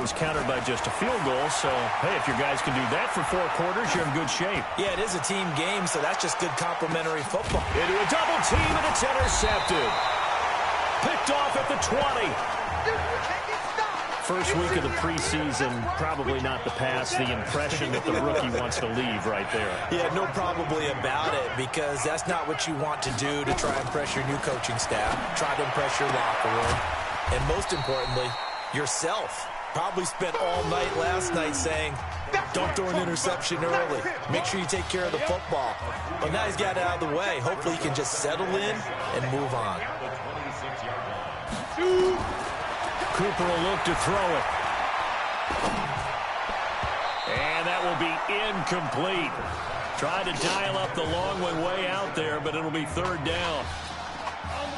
was countered by just a field goal. So, hey, if your guys can do that for 4 quarters, you're in good shape. Yeah, it is a team game, so that's just good complementary football. Into a double team, and it's intercepted. Picked off at the 20. First week of the preseason, probably not the pass, the impression that the rookie wants to leave right there. Yeah, no probably about it, because that's not what you want to do to try and impress your new coaching staff, try to impress your locker room, and most importantly, yourself. Probably spent all night last night saying, don't throw an interception early. Make sure you take care of the football. Well, now he's got it out of the way. Hopefully he can just settle in and move on. Cooper will look to throw it. And that will be incomplete. Tried to dial up the long one way out there, but it'll be 3rd down.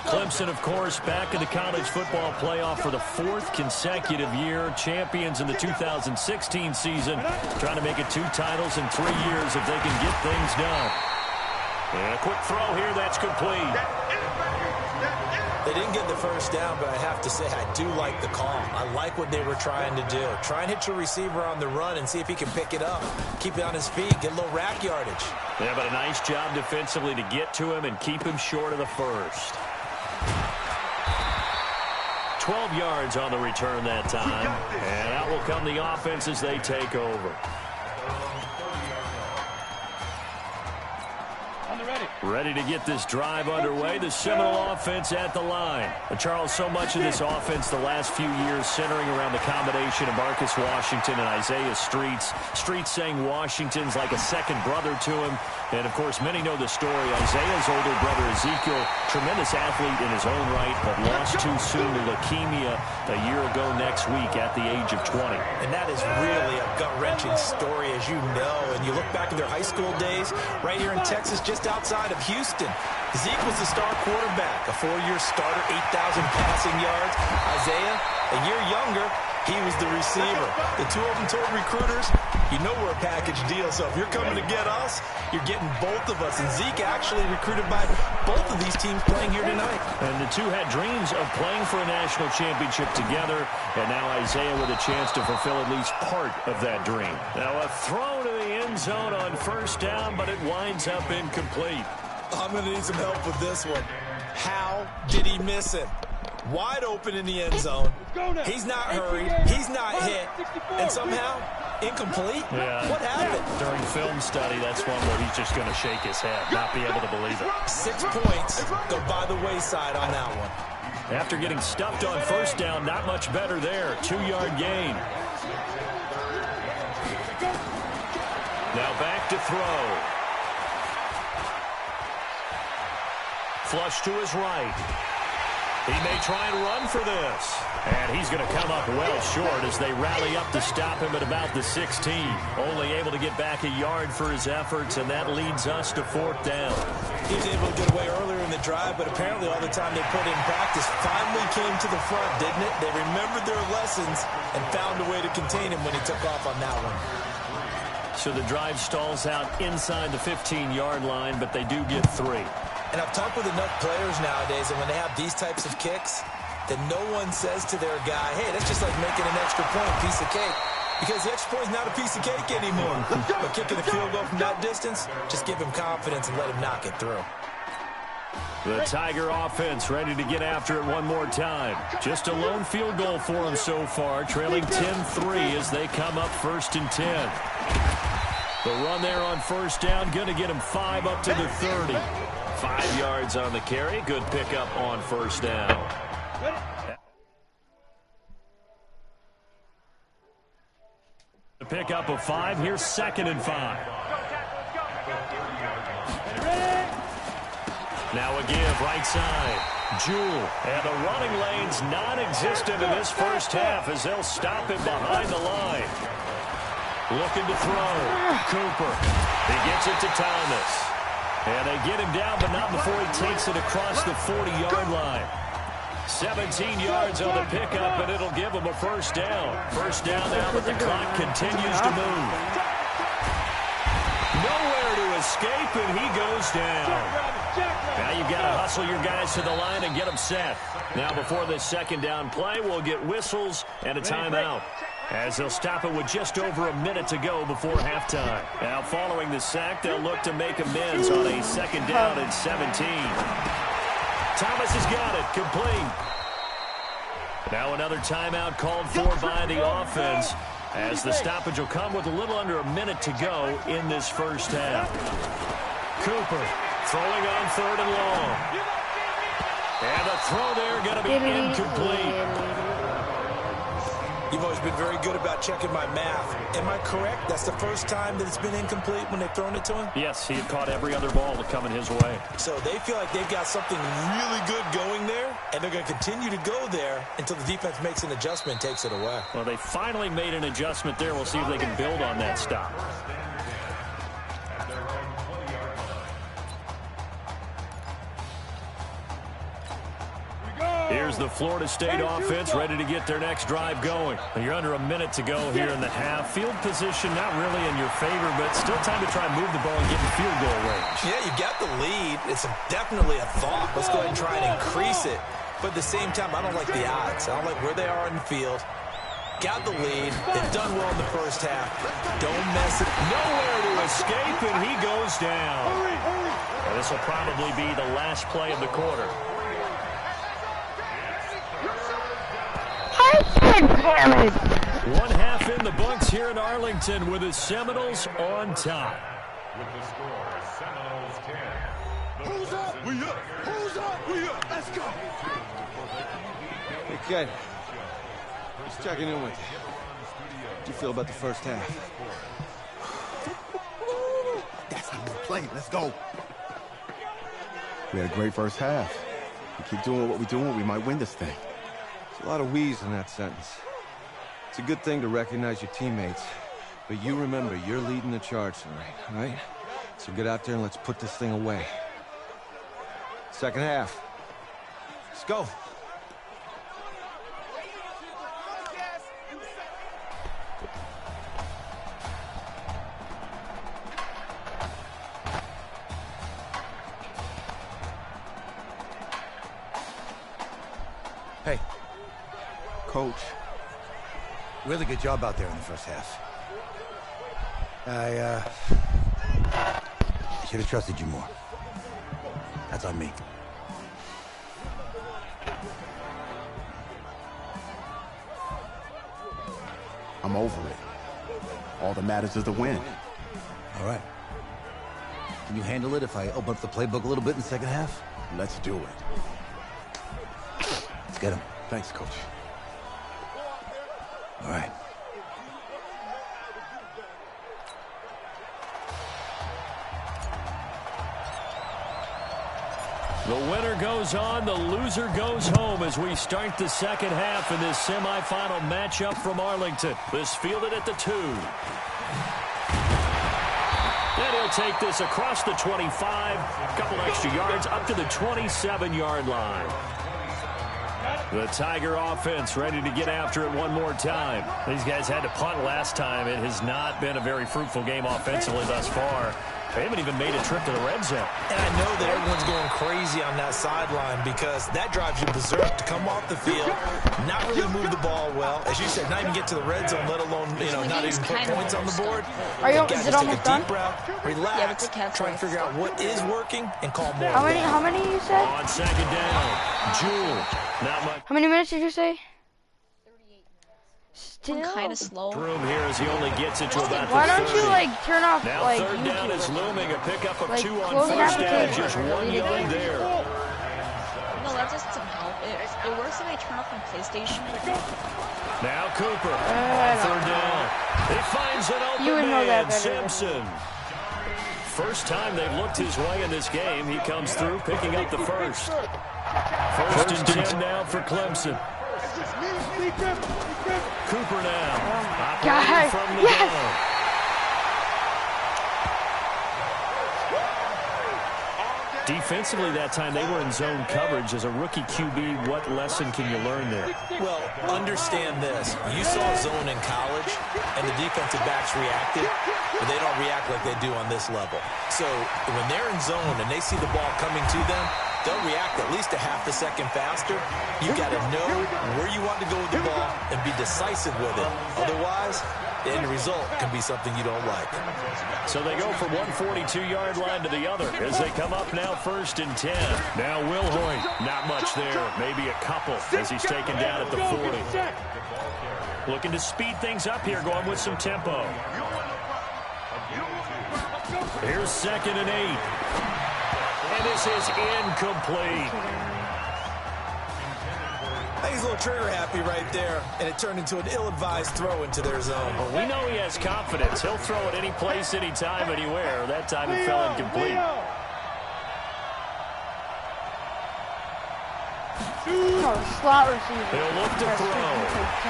Clemson, of course, back in the college football playoff for the 4th consecutive year. Champions in the 2016 season. Trying to make it 2 titles in 3 years if they can get things done. And a quick throw here, that's complete. They didn't get the first down, but I have to say I do like the call. I like what they were trying to do. Try and hit your receiver on the run and see if he can pick it up. Keep it on his feet, get a little rack yardage. Yeah, but a nice job defensively to get to him and keep him short of the first. 12 yards on the return that time. And out will come the offense as they take over. Ready to get this drive underway. The Seminole offense at the line. Charles, so much of this offense the last few years centering around the combination of Marcus Washington and Isaiah Streets. Streets saying Washington's like a second brother to him. And, of course, many know the story. Isaiah's older brother, Ezekiel, tremendous athlete in his own right, but lost too soon to leukemia a year ago next week at the age of 20. And that is really a gut-wrenching story, as you know. And you look back at their high school days, right here in Texas, just outside of Houston. Zeke was the star quarterback, a 4-year starter, 8,000 passing yards. Isaiah, a year younger, he was the receiver. The two of them told recruiters, you know we're a package deal, so if you're coming to get us, you're getting both of us. And Zeke actually recruited by both of these teams playing here tonight. And the two had dreams of playing for a national championship together, and now Isaiah with a chance to fulfill at least part of that dream. Now a throw to the end zone on 1st down, but it winds up incomplete. I'm going to need some help with this one. How did he miss him? Wide open in the end zone. He's not hurried. He's not hit. And somehow, incomplete? Yeah. What happened? During film study, that's one where he's just going to shake his head, not be able to believe it. 6 points go by the wayside on that one. After getting stuffed on 1st down, not much better there. 2-yard gain. Now back to throw. Flush to his right. He may try and run for this. And he's going to come up well short as they rally up to stop him at about the 16. Only able to get back a yard for his efforts, and that leads us to 4th down. He was able to get away earlier in the drive, but apparently all the time they put in practice finally came to the front, didn't it? They remembered their lessons and found a way to contain him when he took off on that one. So the drive stalls out inside the 15-yard line, but they do get 3. And I've talked with enough players nowadays, and when they have these types of kicks, that no one says to their guy, hey, that's just like making an extra point, piece of cake. Because the extra point is not a piece of cake anymore. But kicking a field goal from that distance, just give him confidence and let him knock it through. The Tiger offense ready to get after it one more time. Just a lone field goal for them so far, trailing 10-3 as they come up 1st and 10. The run there on 1st down, going to get him 5 up to the 30. 5 yards on the carry. Good pickup on 1st down. The pickup of 5. Here's 2nd and 5. Now a give right side. Jewell. And the running lane's non-existent in this first half as they'll stop him behind the line. Looking to throw. Cooper. He gets it to Thomas. And they get him down, but not before he takes it across the 40-yard line. 17 yards on the pickup, and it'll give him a 1st down. 1st down now, but the clock continues to move. Nowhere to escape, and he goes down. Now you've got to hustle your guys to the line and get them set. Now before this 2nd down play, we'll get whistles and a timeout. as they'll stop it with just over a minute to go before halftime. Now, following the sack, they'll look to make amends on a second down and 17. Thomas has got it, complete. Now another timeout called for by the offense, as the stoppage will come with a little under a minute to go in this first half. Cooper throwing on 3rd and long. And the throw there going to be incomplete. You've always been very good about checking my math. Am I correct? That's the first time that it's been incomplete when they've thrown it to him? Yes, he had caught every other ball coming his way. So they feel like they've got something really good going there, and they're going to continue to go there until the defense makes an adjustment and takes it away. Well, they finally made an adjustment there. We'll see if they can build on that stop. Here's the Florida State offense ready to get their next drive going. You're under a minute to go here in the half. Field position not really in your favor, but still time to try and move the ball and get in field goal range. Yeah, you got the lead. It's definitely a thought. Let's go ahead and try and increase it. But at the same time, I don't like the odds. I don't like where they are in the field. Got the lead. They've done well in the first half. Don't mess it. Nowhere to escape, and he goes down. Well, this will probably be the last play of the quarter. One half in the books here in Arlington with the Seminoles on top. With the score, Seminoles 10. Who's up? We up. Who's up? We up. Let's go. Hey, Ken. Just checking in with you. How do you feel about the first half? That's how we play. Let's go. We had a great first half. We keep doing what we're doing, we might win this thing. There's a lot of we's in that sentence. It's a good thing to recognize your teammates, but you remember, you're leading the charge tonight, all right? So get out there and let's put this thing away. Second half. Let's go. Hey. Coach. Really good job out there in the first half. I should have trusted you more. That's on me. I'm over it. All that matters is the win. All right. Can you handle it if I open up the playbook a little bit in the second half? Let's do it. Let's get him. Thanks, Coach. All right. The winner goes on, the loser goes home as we start the second half in this semifinal matchup from Arlington. This fielded at the 2. And he'll take this across the 25, a couple extra yards up to the 27-yard line. The Tiger offense ready to get after it one more time. These guys had to punt last time. It has not been a very fruitful game offensively thus far. They haven't even made a trip to the red zone. And I know that everyone's going crazy on that sideline because that drives you berserk to come off the field, not really move the ball well. As you said, not even get to the red zone, let alone, not even put points on the board. Is it almost done? Relax, try and figure out what is working and call more. How many you said? On second down, Jewell. Not much. How many minutes did you say? 38 minutes. Still? I'm kind of slow. Room here as he only gets it to about Why the don't 30. you turn off Now third down is YouTube? looming. A pickup of 2 on close an first down. application. Just 1 yard there. No, that just doesn't help. It works when I turn off my PlayStation. Now Cooper on third down. He finds an You would open know that man, better than me. Simpson. First time they've looked his way in this game. He comes through picking up the first. First and 10 now for Clemson. Cooper now. Operating from the gun. Defensively that time, they were in zone coverage. As a rookie QB, what lesson can you learn there? Well, understand this. You saw zone in college, and the defensive backs reacted, but they don't react like they do on this level. So when they're in zone and they see the ball coming to them, they'll react at least a half a second faster. You've got to know where you want to go with the ball and be decisive with it. Otherwise, the end result can be something you don't like. So they go from one 42-yard line to the other as they come up now 1st and 10. Now Wilhoit, not much there, maybe a couple as he's taken down at the 40. Looking to speed things up here, going with some tempo. Here's 2nd and 8. And this is incomplete. I think he's a little trigger happy right there, and it turned into an ill-advised throw into their zone. Well, we know he has confidence. He'll throw it any place, anytime, anywhere. That time it fell incomplete. Slot receiver. He'll look to throw.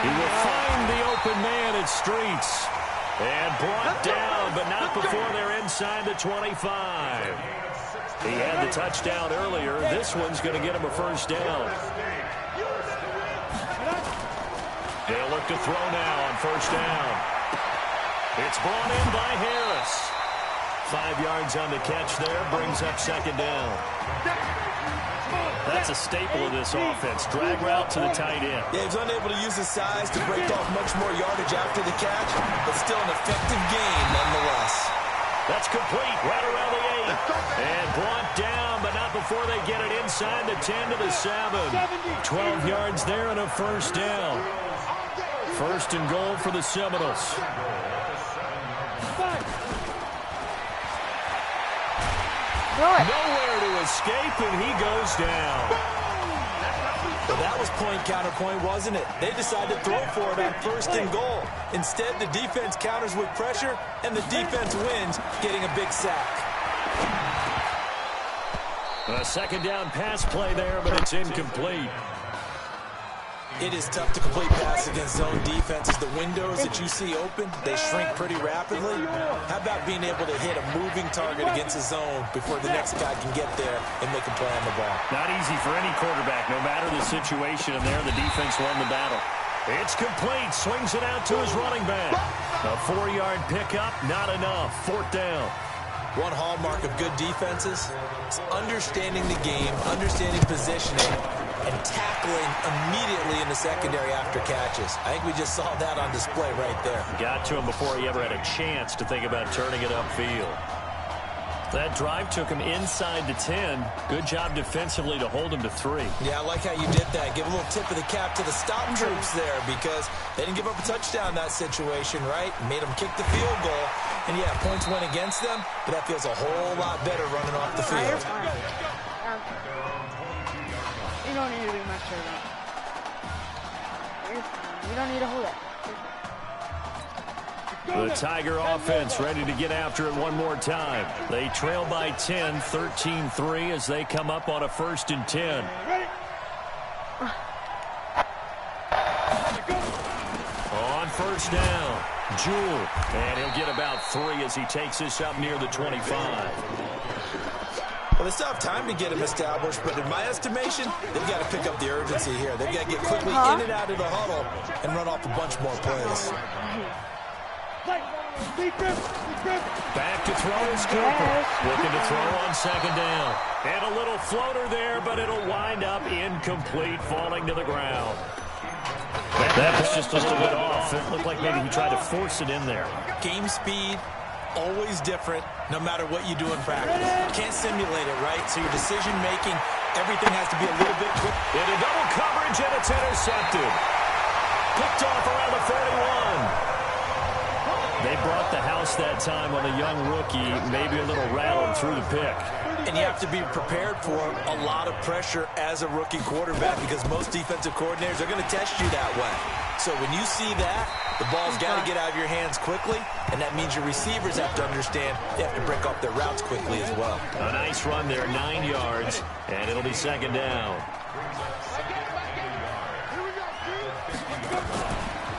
He will find the open man at Streets. And brought down, but not before they're inside the 25. He had the touchdown earlier. This one's going to get him a 1st down. They'll look to throw now on 1st down. It's brought in by Harris. 5 yards on the catch there, brings up 2nd down. That's a staple of this offense. Drag route to the tight end. Yeah, he was unable to use his size to break off much more yardage after the catch, but still an effective gain nonetheless. That's complete, right around the 8. And brought down, but not before they get it inside the 10 to the 7. 12 yards there and a 1st down. 1st and goal for the Seminoles. Nowhere to escape, and he goes down. Well, that was point counterpoint, wasn't it? They decided to throw for it on 1st and goal. Instead, the defense counters with pressure, and the defense wins, getting a big sack. A 2nd down pass play there, but it's incomplete. It is tough to complete pass against zone defenses. The windows that you see open, they shrink pretty rapidly. How about being able to hit a moving target against a zone before the next guy can get there and make a play on the ball? Not easy for any quarterback, no matter the situation, and there the defense won the battle. It's complete, swings it out to his running back. A 4-yard pickup, not enough, 4th down. One hallmark of good defenses is understanding the game, understanding positioning, and tackling immediately in the secondary after catches. I think we just saw that on display right there. Got to him before he ever had a chance to think about turning it upfield. That drive took him inside the 10. Good job defensively to hold him to 3. Yeah, I like how you did that. Give a little tip of the cap to the stop troops there because they didn't give up a touchdown in that situation, right? Made them kick the field goal. And, yeah, points went against them, but that feels a whole lot better running off the field. You don't need to be much of that. You don't need to hold it. The Tiger offense ready to get after it one more time. They trail by 10, 13-3 as they come up on a 1st and 10. On 1st down, Jewell. And he'll get about 3 as he takes this up near the 25. Well, they still have time to get him established, but in my estimation, they've got to pick up the urgency here. They've got to get quickly in and out of the huddle and run off a bunch more plays. Back to throw is Cooper. Looking to throw on 2nd down. And a little floater there, but it'll wind up incomplete, falling to the ground. That was just a little bit off. It looked like maybe he tried to force it in there. Game speed, always different, no matter what you do in practice. You can't simulate it, right? So your decision-making, everything has to be a little bit quick. Into double coverage, and it's intercepted. Picked off around the 31. They brought the house that time on a young rookie, maybe a little rattled through the pick. And you have to be prepared for a lot of pressure as a rookie quarterback because most defensive coordinators are going to test you that way. So when you see that, the ball's got to get out of your hands quickly, and that means your receivers have to understand they have to break off their routes quickly as well. A nice run there, 9 yards, and it'll be 2nd down.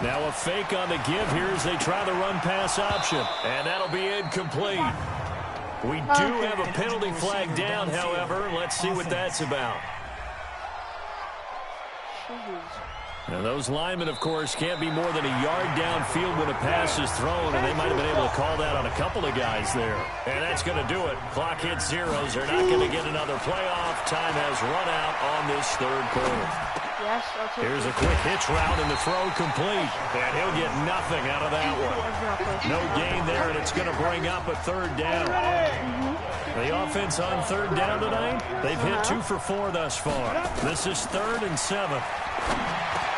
Now a fake on the give here as they try the run-pass option. And that'll be incomplete. We do have a penalty flag down, however. Let's see what that's about. Now those linemen, of course, can't be more than a yard downfield when a pass is thrown, and they might have been able to call that on a couple of guys there. And that's going to do it. Clock hits zeros. They're not going to get another playoff. Time has run out on this third quarter. Yes, I'll take Here's a quick hitch route, and the throw complete. And he'll get nothing out of that one. No gain there, and it's going to bring up a third down. The offense on third down tonight, they've hit 2 for 4 thus far. This is 3rd and 7.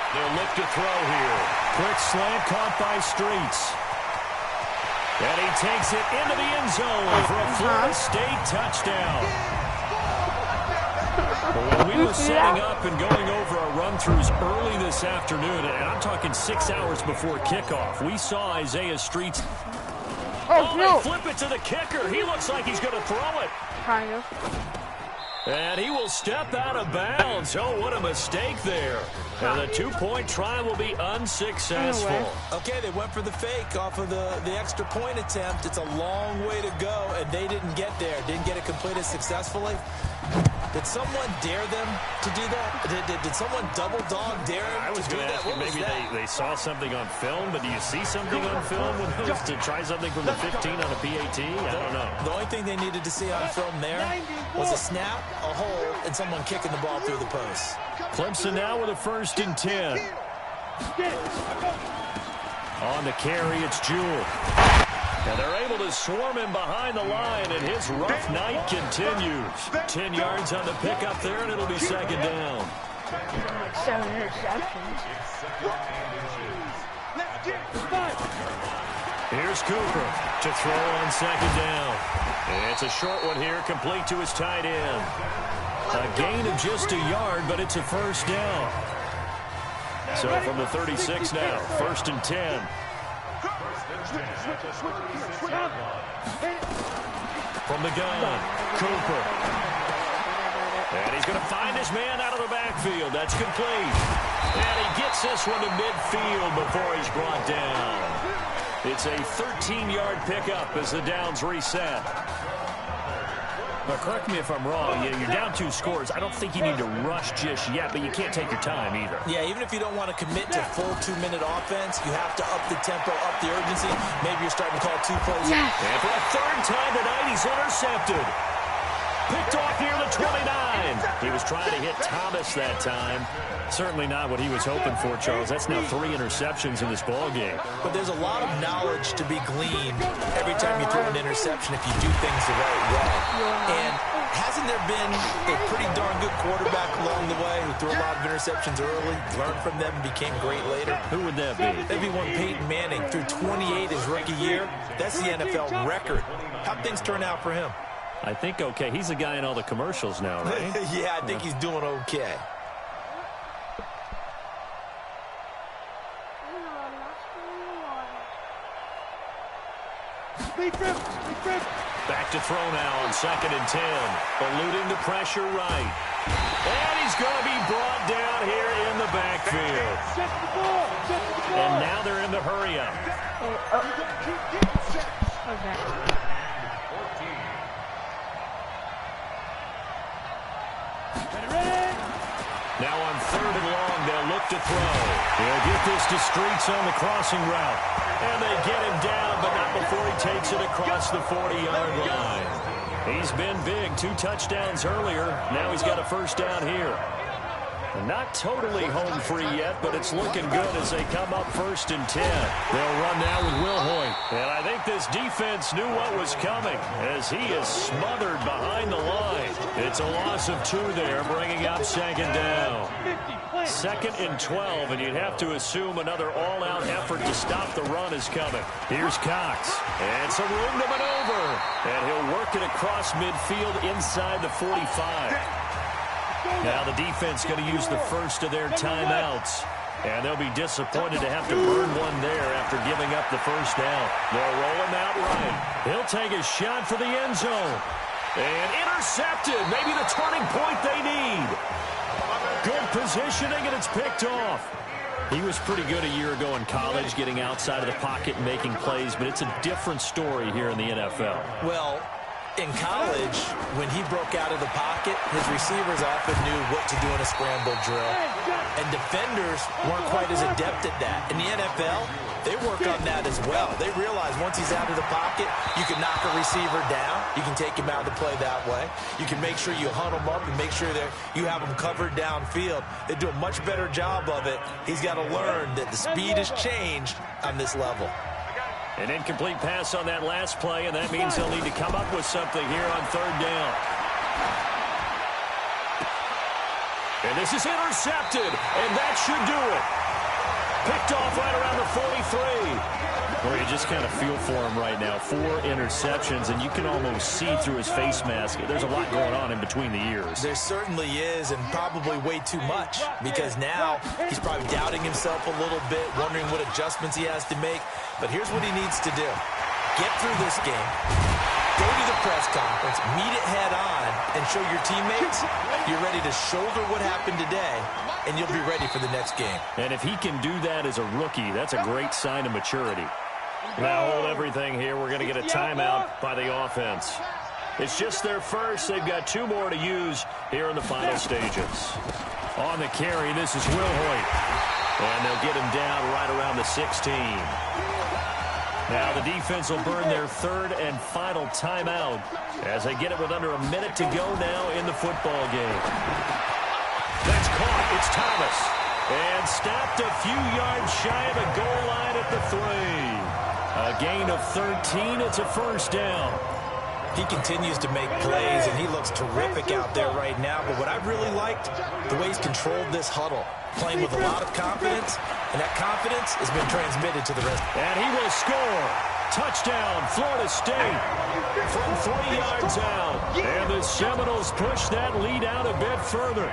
They'll look to throw here. Quick slant caught by Streets. And he takes it into the end zone for a Florida State touchdown. Well, when we were setting up and going over our run-throughs early this afternoon, and I'm talking 6 hours before kickoff, we saw Isaiah Streets. Oh, no. They flip it to the kicker. He looks like he's going to throw it. Kind of. And he will step out of bounds. Oh, what a mistake there. And the 2-point try will be unsuccessful. Okay, they went for the fake off of the extra point attempt. It's a long way to go, and they didn't get there. Didn't get it completed successfully. Did someone dare them to do that? Did someone double dog dare them I was to do going to that? ask you, maybe they saw something on film, but do you see something on film when it was to try something from the 15 on a PAT? I don't know. The only thing they needed to see on film there was a snap, a hole, and someone kicking the ball through the post. Clemson now with a 1st and 10. On the carry, it's Jewell. And they're able to swarm him behind the line, and his rough night continues. 10 yards on the pickup there, and it'll be 2nd down. Like 7 interceptions. Here's Cooper to throw on 2nd down. And it's a short one here, complete to his tight end. A gain of just a yard, but it's a 1st down. So from the 36 now, 1st and 10. From the gun, Cooper. And he's going to find his man out of the backfield. That's complete. And he gets this one to midfield before he's brought down. It's a 13-yard pickup as the downs reset. Now, correct me if I'm wrong. Yeah, you're down 2 scores. I don't think you need to rush just yet, but you can't take your time either. Yeah, even if you don't want to commit to full 2-minute offense, you have to up the tempo, up the urgency. Maybe you're starting to call 2 plays. Yes. And for a 3rd time tonight, he's intercepted. Picked off near the 29. He was trying to hit Thomas that time. Certainly not what he was hoping for, Charles. That's now 3 interceptions in this ball game. But there's a lot of knowledge to be gleaned every time you throw an interception if you do things the right way. And hasn't there been a pretty darn good quarterback along the way who threw a lot of interceptions early, learned from them, and became great later? Who would that be? That'd be one Peyton Manning. Threw 28 his rookie year. That's the NFL record. How'd things turn out for him? I think okay. He's the guy in all the commercials now, right? Yeah, I think he's doing okay. Back to throw now on 2nd and 10. Eluding the pressure right. And he's going to be brought down here in the backfield. And now they're in the hurry-up. Okay. Now on 3rd and long, they'll look to throw. They'll get this to Streets on the crossing route. And they get him down, but not before he takes it across the 40-yard line. He's been big. 2 touchdowns earlier. Now he's got a 1st down here. Not totally home free yet, but it's looking good as they come up 1st and 10. They'll run now with Wilhoit. And I think this defense knew what was coming as he is smothered behind the line. It's a loss of 2 there, bringing up 2nd down. 2nd and 12, and you'd have to assume another all-out effort to stop the run is coming. Here's Cox. And some room to maneuver. And he'll work it across midfield inside the 45. Now the defense going to use the first of their timeouts. And they'll be disappointed to have to burn one there after giving up the 1st down. They'll roll him out right. He'll take a shot for the end zone. And intercepted. Maybe the turning point they need. Good positioning, and it's picked off. He was pretty good a year ago in college, getting outside of the pocket and making plays, but it's a different story here in the NFL. Well, in college, when he broke out of the pocket, his receivers often knew what to do in a scramble drill. and defenders weren't quite as adept at that. In the NFL, they work on that as well. They realize once he's out of the pocket, you can knock a receiver down. You can take him out to play that way. You can make sure you hunt him up and make sure that you have him covered downfield. They do a much better job of it. He's got to learn that the speed has changed on this level. An incomplete pass on that last play, and that means they'll need to come up with something here on third down. And this is intercepted, and that should do it. Picked off right around the 43. Well, you just kind of feel for him right now. 4 interceptions, and you can almost see through his face mask. There's a lot going on in between the ears. There certainly is, and probably way too much, because now he's probably doubting himself a little bit, wondering what adjustments he has to make. But here's what he needs to do. Get through this game, go to the press conference, meet it head on, and show your teammates you're ready to shoulder what happened today, and you'll be ready for the next game. And if he can do that as a rookie, that's a great sign of maturity. Now hold everything here. We're going to get a timeout by the offense. It's just their first. They've got 2 more to use here in the final stages. On the carry, this is Will Hoyt. And they'll get him down right around the 16. Now the defense will burn their 3rd and final timeout as they get it with under a minute to go now in the football game. That's caught. It's Thomas. And stopped a few yards shy of the goal line at the 3. A gain of 13. It's a first down. He continues to make plays, and he looks terrific out there right now. But what I've really liked, the way he's controlled this huddle, playing with a lot of confidence, and that confidence has been transmitted to the rest. And he will score. Touchdown, Florida State from 3 yards out. And the Seminoles push that lead out a bit further.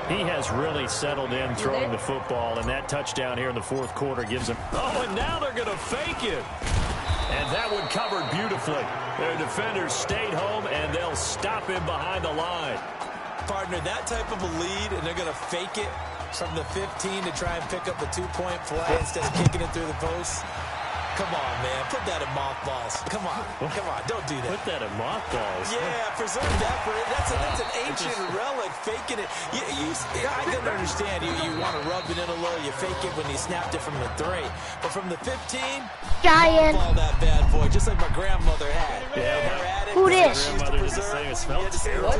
He has really settled in throwing the football, and that touchdown here in the 4th quarter gives him... Oh, and now they're going to fake it. And that one covered beautifully. Their defenders stayed home, and they'll stop him behind the line. Partner, that type of a lead, and they're going to fake it from the 15 to try and pick up a 2-point play instead of kicking it through the post. Come on, man. Put that in mothballs. Come on. Come on. Don't do that. Put that in mothballs. Yeah, preserve that for it. That's an ancient relic. Faking it. I can understand. You want to rub it in a little. You fake it when you snapped it from the 3. But from the 15, Giant. all that bad boy, just like my grandmother had. Yeah. Who this? Grandmother did the same. It smelled terrible.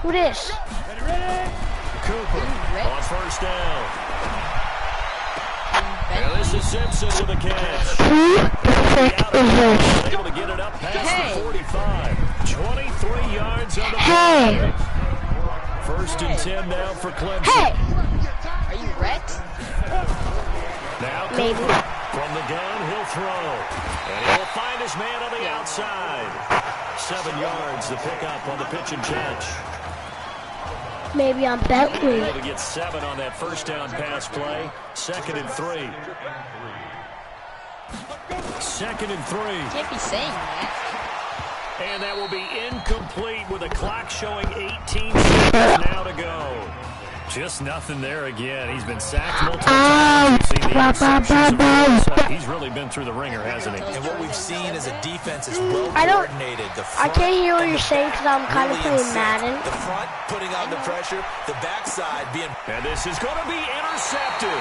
Who this? Cooper on first down. And this is Simpson with a catch. Able to get it up past the 45. 23 yards on the play. First and 10 now for Clemson. Hey! Are you wrecked? Now Maybe. Cooper from the gun, he'll throw. And he will find his man on the outside. 7 yards to pick up on the pitch and catch. Maybe I'm Bentley. Able to get 7 on that first down pass play. 2nd and 3. 2nd and 3. Can't be saying that. And that will be incomplete with a clock showing 18 seconds now to go. Just nothing there again. He's been sacked multiple times. We've seen the interceptions. He's really been through the ringer, hasn't he? And what we've seen is a defense is well I don't- coordinated. The I front can't hear what and you're the saying because I'm kind of really playing in sync. Madden. The front putting on the pressure, the backside being... And this is going to be intercepted.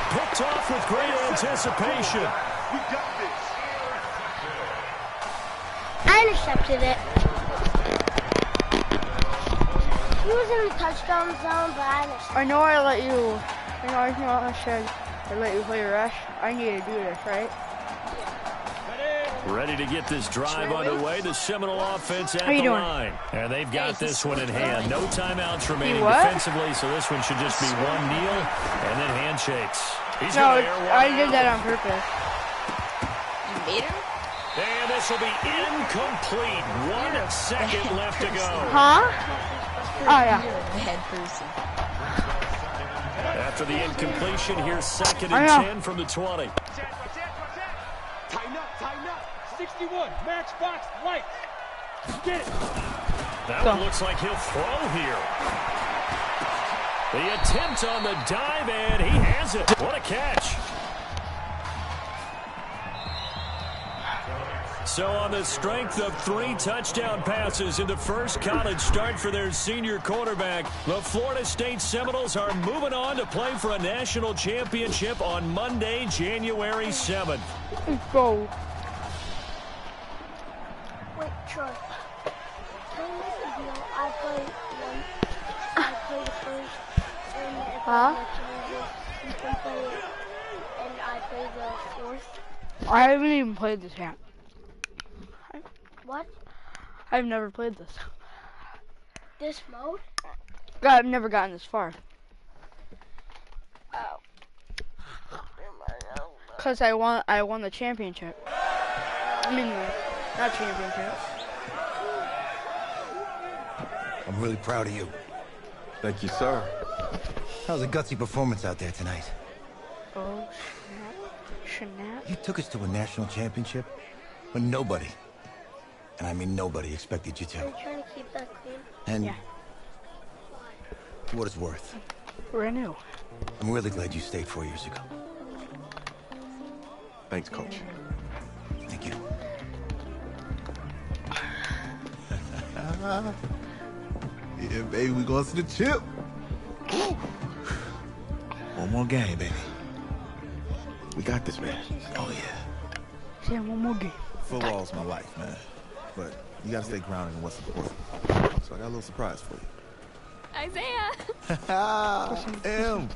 Picked off with great anticipation. I intercepted it. He was in the touchdown zone, but I intercepted. I know I let you, I said I let you play rush. I need to do this, right? Ready to get this drive underway. The Seminole offense at How you the doing? line. And they've got Hey, this one in hand. No timeouts remaining what? defensively, so this one should just be one kneel and then handshakes. He's No, going to air one I did out. that on purpose. You made him? And this will be incomplete. 1 second left to go. Huh? Oh yeah. You're a bad person. After the incompletion, here's 2nd I and know. 10 from the 20. Tighten up. 61, matchbox, lights. Get it. That one looks like he'll throw here. The attempt on the dive, and he has it. What a catch. So on the strength of 3 touchdown passes in the first college start for their senior quarterback, the Florida State Seminoles are moving on to play for a national championship on Monday, January 7th. Let's go. Wait, Troy. Tell me the deal. I play the first, and if I you can play it, and I play the fourth. I haven't even played this yet. What? I've never played this. This mode? God, I've never gotten this far. Oh. Cause I won the championship. I mean, not championship. I'm really proud of you. Thank you, sir. That was a gutsy performance out there tonight. Oh, snap. You took us to a national championship when nobody, and I mean nobody, expected you Are to. you trying to keep that clean? And Yeah. for what it's worth, Brand new. I'm really glad you stayed 4 years ago. Thanks, Coach. Thank you. Yeah, baby, we going to the chip. One more game, baby. We got this, man. Oh, yeah. See, one more game. Football's my life, man. But you got to stay grounded in what's important. So I got a little surprise for you. Isaiah! Em,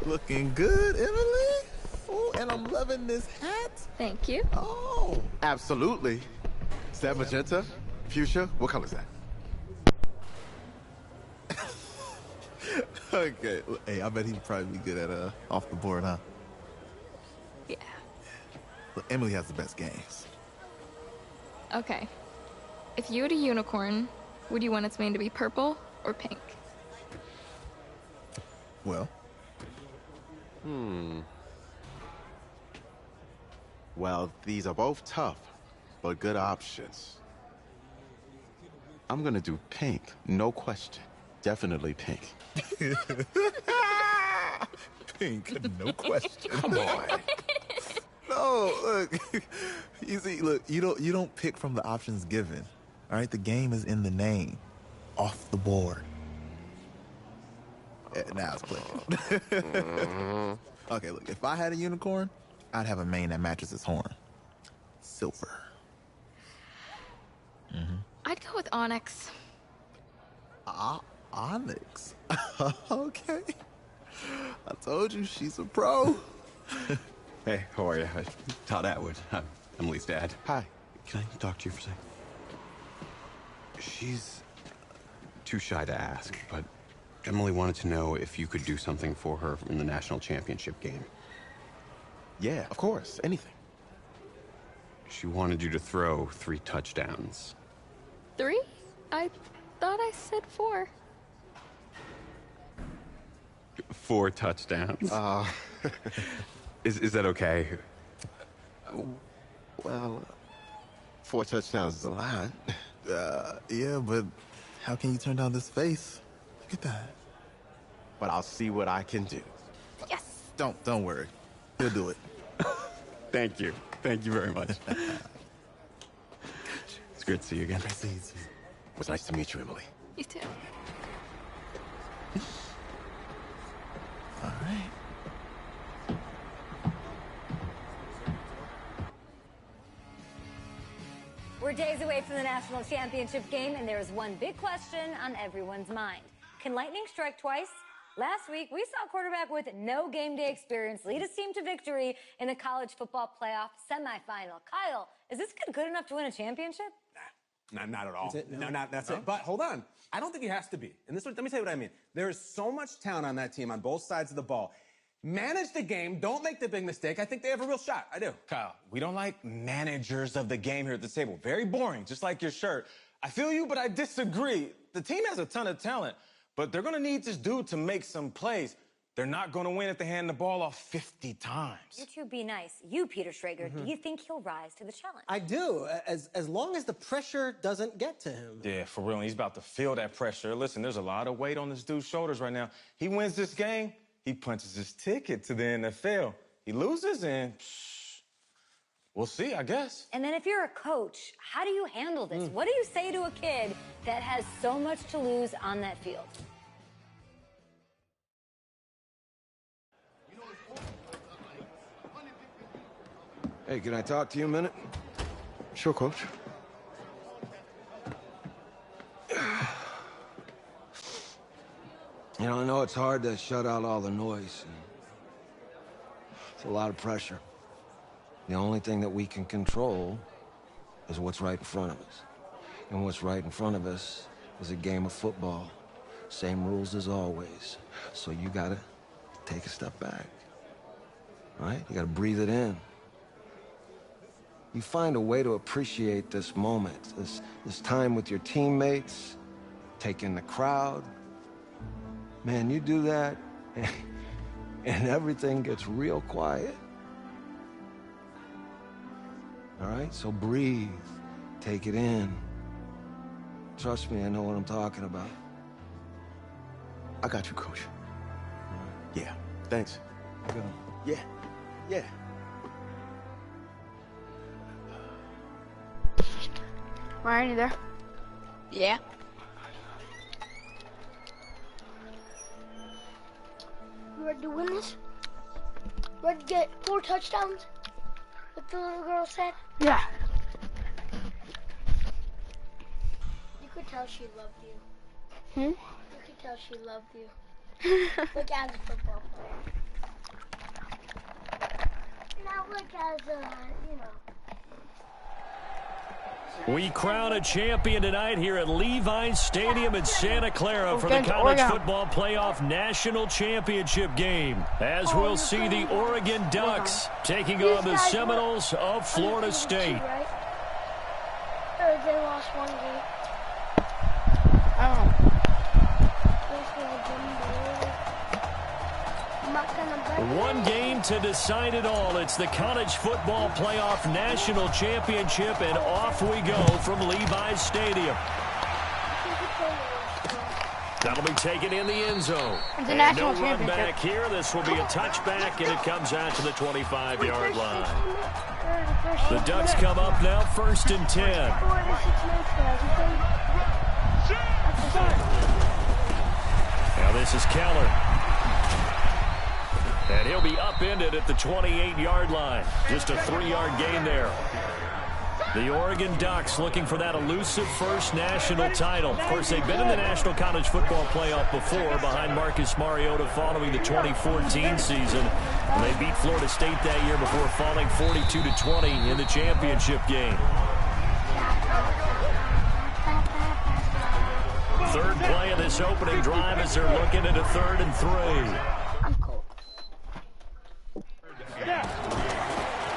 looking good, Emily. Oh, and I'm loving this hat. Thank you. Oh. Absolutely. Is that magenta? Fuchsia? What color is that? Okay. Hey, I bet he'd probably be good at off the board, huh? Yeah. Look, Emily has the best games. Okay. If you had a unicorn, would you want its mane to be purple or pink? Well, Well, these are both tough, but good options. I'm gonna do pink, no question. Definitely pink. pink, no question. Come on. No, look. You see, look, you don't pick from the options given. All right, the game is in the name. Off the board. Now it's clicking. Okay, look, if I had a unicorn, I'd have a mane that matches its horn. Silver. I'd go with onyx. Onyx. Okay. I told you she's a pro. Hey, how are you? Todd Atwood. I'm Emily's dad. Hi. Can I talk to you for a second? She's too shy to ask, but Emily wanted to know if you could do something for her in the national championship game. Yeah, of course. Anything. She wanted you to throw 3 touchdowns. 3? I thought I said 4. 4 touchdowns. Is that okay? Well, 4 touchdowns is a lot. Yeah, but how can you turn down this face? Look at that. But I'll see what I can do. Yes. Don't worry. He'll do it. Thank you. Thank you very much. It's great to see you again. It was nice to meet you, Emily. You too. All right. We're days away from the national championship game, and there is one big question on everyone's mind. Can lightning strike twice? Last week, we saw a quarterback with no game day experience lead his team to victory in the college football playoff semifinal. Kyle, is this kid good enough to win a championship? Not at all. That's it? No, that's it. But hold on. I don't think he has to be. And let me tell you what I mean. There is so much talent on that team on both sides of the ball. Manage the game. Don't make the big mistake. I think they have a real shot. I do. Kyle, we don't like managers of the game here at the table. Very boring, just like your shirt. I feel you, but I disagree. The team has a ton of talent, but they're going to need this dude to make some plays. They're not going to win if they hand the ball off 50 times. You two be nice. You, Peter Schrager, do you think he'll rise to the challenge? I do, as long as the pressure doesn't get to him. Yeah, for real. And he's about to feel that pressure. Listen, there's a lot of weight on this dude's shoulders right now. He wins this game, he punches his ticket to the NFL. He loses and We'll see, I guess. And then if you're a coach, how do you handle this? What do you say to a kid that has so much to lose on that field? Hey, can I talk to you a minute? Sure, Coach. You know, I know it's hard to shut out all the noise. It's a lot of pressure. The only thing that we can control is what's right in front of us. And what's right in front of us is a game of football. Same rules as always. So you gotta take a step back. All right? You gotta breathe it in. You find a way to appreciate this moment, this time with your teammates, take in the crowd. Man, you do that, and everything gets real quiet. All right? So breathe. Take it in. Trust me, I know what I'm talking about. I got you, Coach. Yeah, thanks. Go. Yeah, yeah. Ryan, you there? Yeah. You ready to win this? Ready to get 4 touchdowns? Like the little girl said? Yeah. You could tell she loved you. Hmm? You could tell she loved you. Like as a football player. Not like as a, you know. We crown a champion tonight here at Levi's Stadium in Santa Clara for the College Football Playoff National Championship game, as we'll see the Oregon Ducks taking on the Seminoles of Florida State. Or they lost 1 game. Oh. One game to decide it all. It's the College Football Playoff National Championship, and off we go from Levi's Stadium. That'll be taken in the end zone. And no run back here. This will be a touchback, and it comes out to the 25-yard line. The Ducks come up now, 1st and 10. Now this is Keller. And he'll be upended at the 28-yard line. Just a 3-yard gain there. The Oregon Ducks looking for that elusive first national title. Of course, they've been in the National College Football Playoff before behind Marcus Mariota following the 2014 season. They beat Florida State that year before falling 42-20 in the championship game. Third play of this opening drive as they're looking at a 3rd and 3.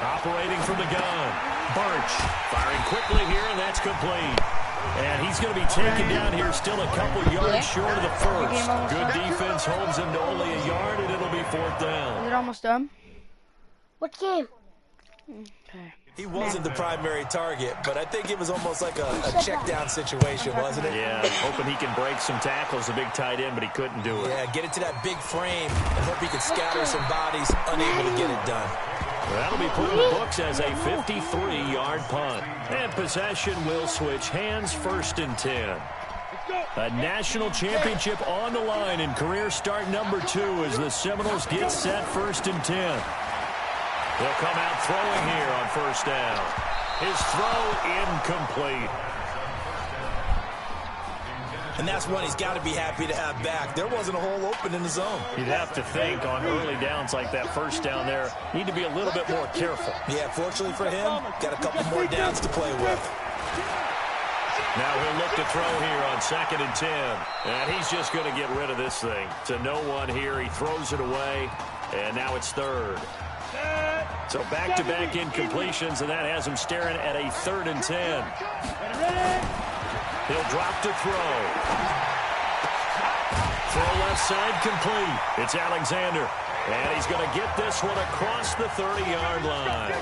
Operating from the gun. Birch firing quickly here, and that's complete. And he's going to be taken down here still a couple yards short of the first. Good defense holds him to only a yard, and it'll be 4th down. Is it almost done? What game? Okay. He wasn't the primary target, but I think it was almost like a check down situation, wasn't it? Yeah, hoping he can break some tackles, a big tight end, but he couldn't do it. Yeah, get it to that big frame and hope he can scatter some bodies, unable to get it done. That'll be put in the books as a 53-yard punt. And possession will switch hands, 1st and 10. A national championship on the line in career start number 2 as the Seminoles get set, 1st and 10. He'll come out throwing here on 1st down. His throw incomplete. And that's one he's got to be happy to have back. There wasn't a hole open in the zone. You'd have to think on early downs like that 1st down there, need to be a little bit more careful. Yeah, fortunately for him, got a couple more downs to play with. Now he'll look to throw here on 2nd and 10. And he's just going to get rid of this thing. To no one here, he throws it away, and now it's 3rd. So back-to-back incompletions, and that has him staring at a 3rd and 10. He'll drop to throw. Throw left side complete. It's Alexander. And he's going to get this one across the 30-yard line.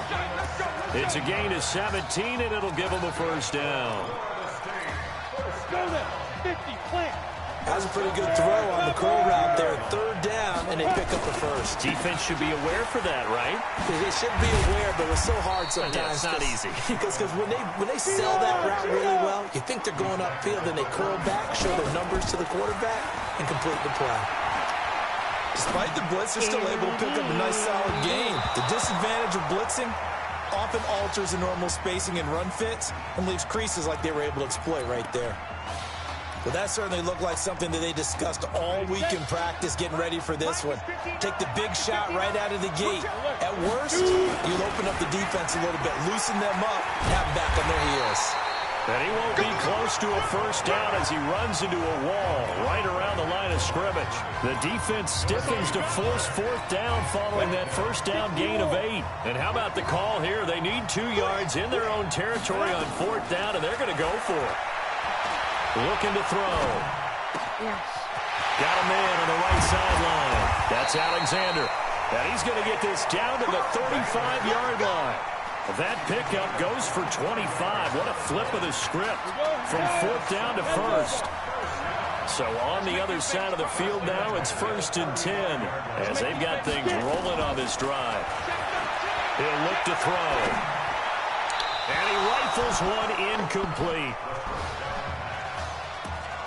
It's a gain of 17, and it'll give him a 1st down. Go there. 50, plant. That was a pretty good throw on the curl route there. Third down, and they pick up the first. Defense should be aware for that, right? They should be aware, but it's so hard sometimes. Yeah, it's not easy. Because when they sell that route really well, you think they're going upfield, then they curl back, show their numbers to the quarterback, and complete the play. Despite the blitz, they're still able to pick up a nice solid gain. The disadvantage of blitzing often alters the normal spacing and run fits and leaves creases like they were able to exploit right there. But that certainly looked like something that they discussed all week in practice, getting ready for this one. Take the big shot right out of the gate. At worst, you'll open up the defense a little bit, loosen them up, have them back on their heels. And he won't be close to a first down as he runs into a wall right around the line of scrimmage. The defense stiffens to force fourth down following that first down gain of 8. And how about the call here? They need 2 yards in their own territory on fourth down, and they're going to go for it. Looking to throw. Yes. Got a man on the right sideline. That's Alexander. And he's going to get this down to the 35-yard line. That pickup goes for 25. What a flip of the script from fourth down to first. So on the other side of the field now, it's 1st and 10 as they've got things rolling on this drive. He'll look to throw. And he rifles one incomplete.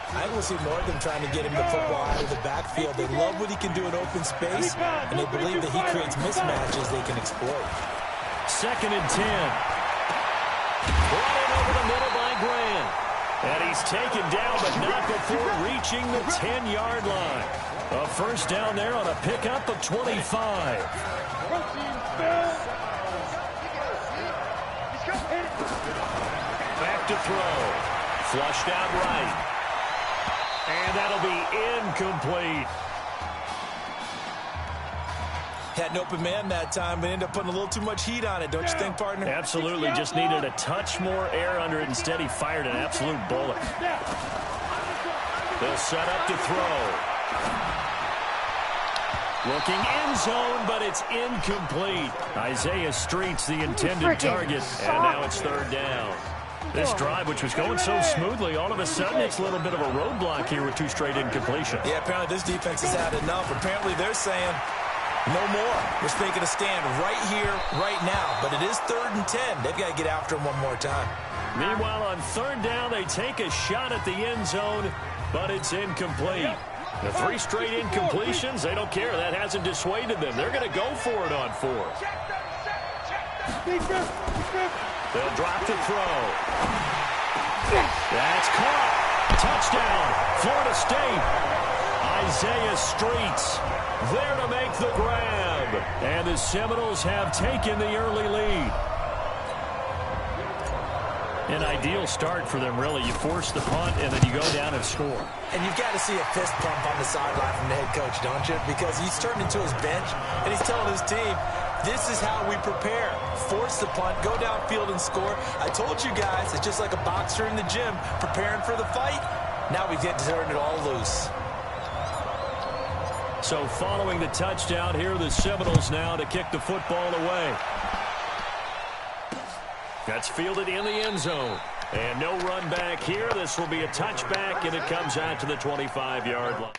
I think we'll see more of them trying to get him the football out of the backfield. They love what he can do in open space, and they believe that he creates mismatches they can exploit. 2nd and 10. Brought in over the middle by Grant. And he's taken down, but not before reaching the 10-yard line. A first down there on a pickup of 25. Back to throw. Flushed out right. And that'll be incomplete. Had an open man that time, but ended up putting a little too much heat on it, don't you think, partner? Absolutely. Just needed a touch more air under it. Instead, he fired an absolute bullet. They'll set up to throw. Looking end zone, but it's incomplete. Isaiah Street's the intended target, and now it's 3rd down. This drive, which was going so smoothly, all of a sudden it's a little bit of a roadblock here with 2 straight incompletions. Yeah, apparently this defense has had enough. Apparently they're saying, no more. We're making a stand right here, right now. But it is 3rd and 10. They've got to get after him one more time. Meanwhile, on 3rd down, they take a shot at the end zone, but it's incomplete. The 3 straight incompletions, they don't care. That hasn't dissuaded them. They're going to go for it on 4th. They'll drop the throw. That's caught. Touchdown, Florida State. Isaiah Streets there to make the grab. And the Seminoles have taken the early lead. An ideal start for them, really. You force the punt, and then you go down and score. And you've got to see a fist pump on the sideline from the head coach, don't you? Because he's turned into his bench, and he's telling his team, this is how we prepare. Force the punt, go downfield and score. I told you guys, it's just like a boxer in the gym preparing for the fight. Now we get to turn it all loose. So following the touchdown, here are the Seminoles now to kick the football away. That's fielded in the end zone. And no run back here. This will be a touchback, and it comes out to the 25-yard line.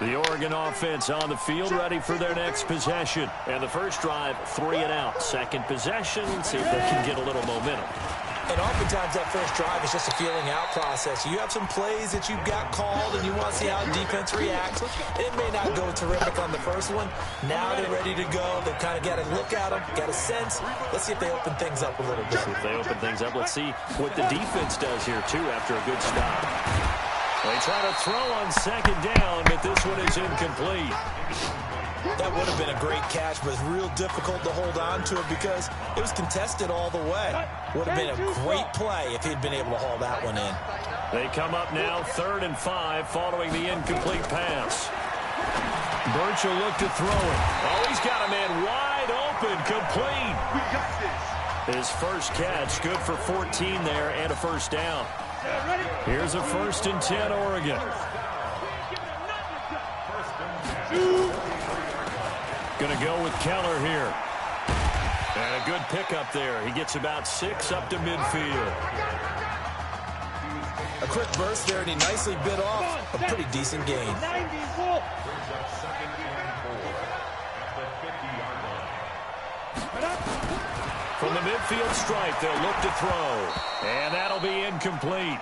The Oregon offense on the field, ready for their next possession. And the first drive, 3 and out. Second possession, see if they can get a little momentum. And oftentimes that first drive is just a feeling out process. You have some plays that you've got called and you want to see how the defense reacts. It may not go terrific on the first one. Now they're ready to go. They've kind of got to look at them, got a sense. Let's see if they open things up a little bit. See if they open things up. Let's see what the defense does here, too, after a good stop. They try to throw on 2nd down, but this one is incomplete. That would have been a great catch, but it's real difficult to hold on to it because it was contested all the way. Would have been a great play if he'd been able to haul that one in. They come up now 3rd and 5 following the incomplete pass. Birch will look to throw it. Oh, he's got a man wide open, complete. His first catch, good for 14 there and a first down. Here's a 1st and 10 Oregon. Going to go with Keller here. And a good pickup there. He gets about 6 up to midfield. A quick burst there, and he nicely bit off a pretty decent gain. From the midfield stripe, they'll look to throw. And that'll be incomplete.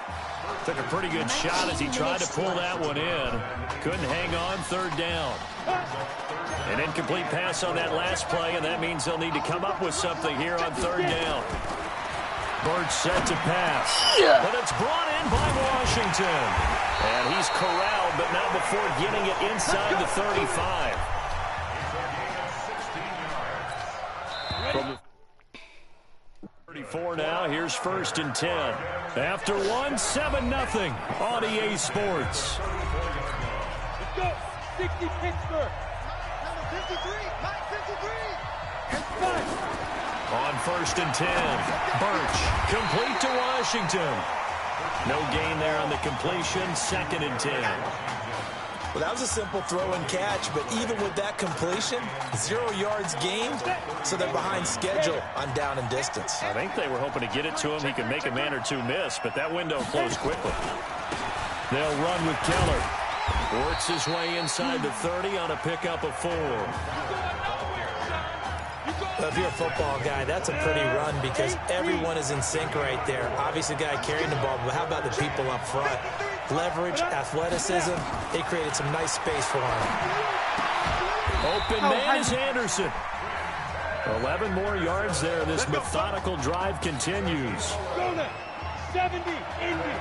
Took a pretty good shot as he tried to pull that one in. Couldn't hang on, third down. An incomplete pass on that last play, and that means they'll need to come up with something here on third down. Birch set to pass. But it's brought in by Washington. And he's corralled, but not before getting it inside the 35. From the 34 now, here's 1st and 10. After one, 7-0 on EA Sports. Let's go. 60 Pittsburgh. Number 53, Mike 53. And 5. On 1st and 10, Birch, complete to Washington. No gain there on the completion, 2nd and 10. Well, that was a simple throw and catch, but even with that completion, 0 yards gained, so they're behind schedule on down and distance. I think they were hoping to get it to him. He could make a man or two miss, but that window closed quickly. They'll run with Keller. Works his way inside the 30 on a pickup of 4. If you're a football guy, that's a pretty run because everyone is in sync right there. Obviously, the guy carrying the ball, but how about the people up front? Leverage, athleticism, they created some nice space for him. Open man is Anderson. 11 more yards there. This methodical drive continues. 70, Indy.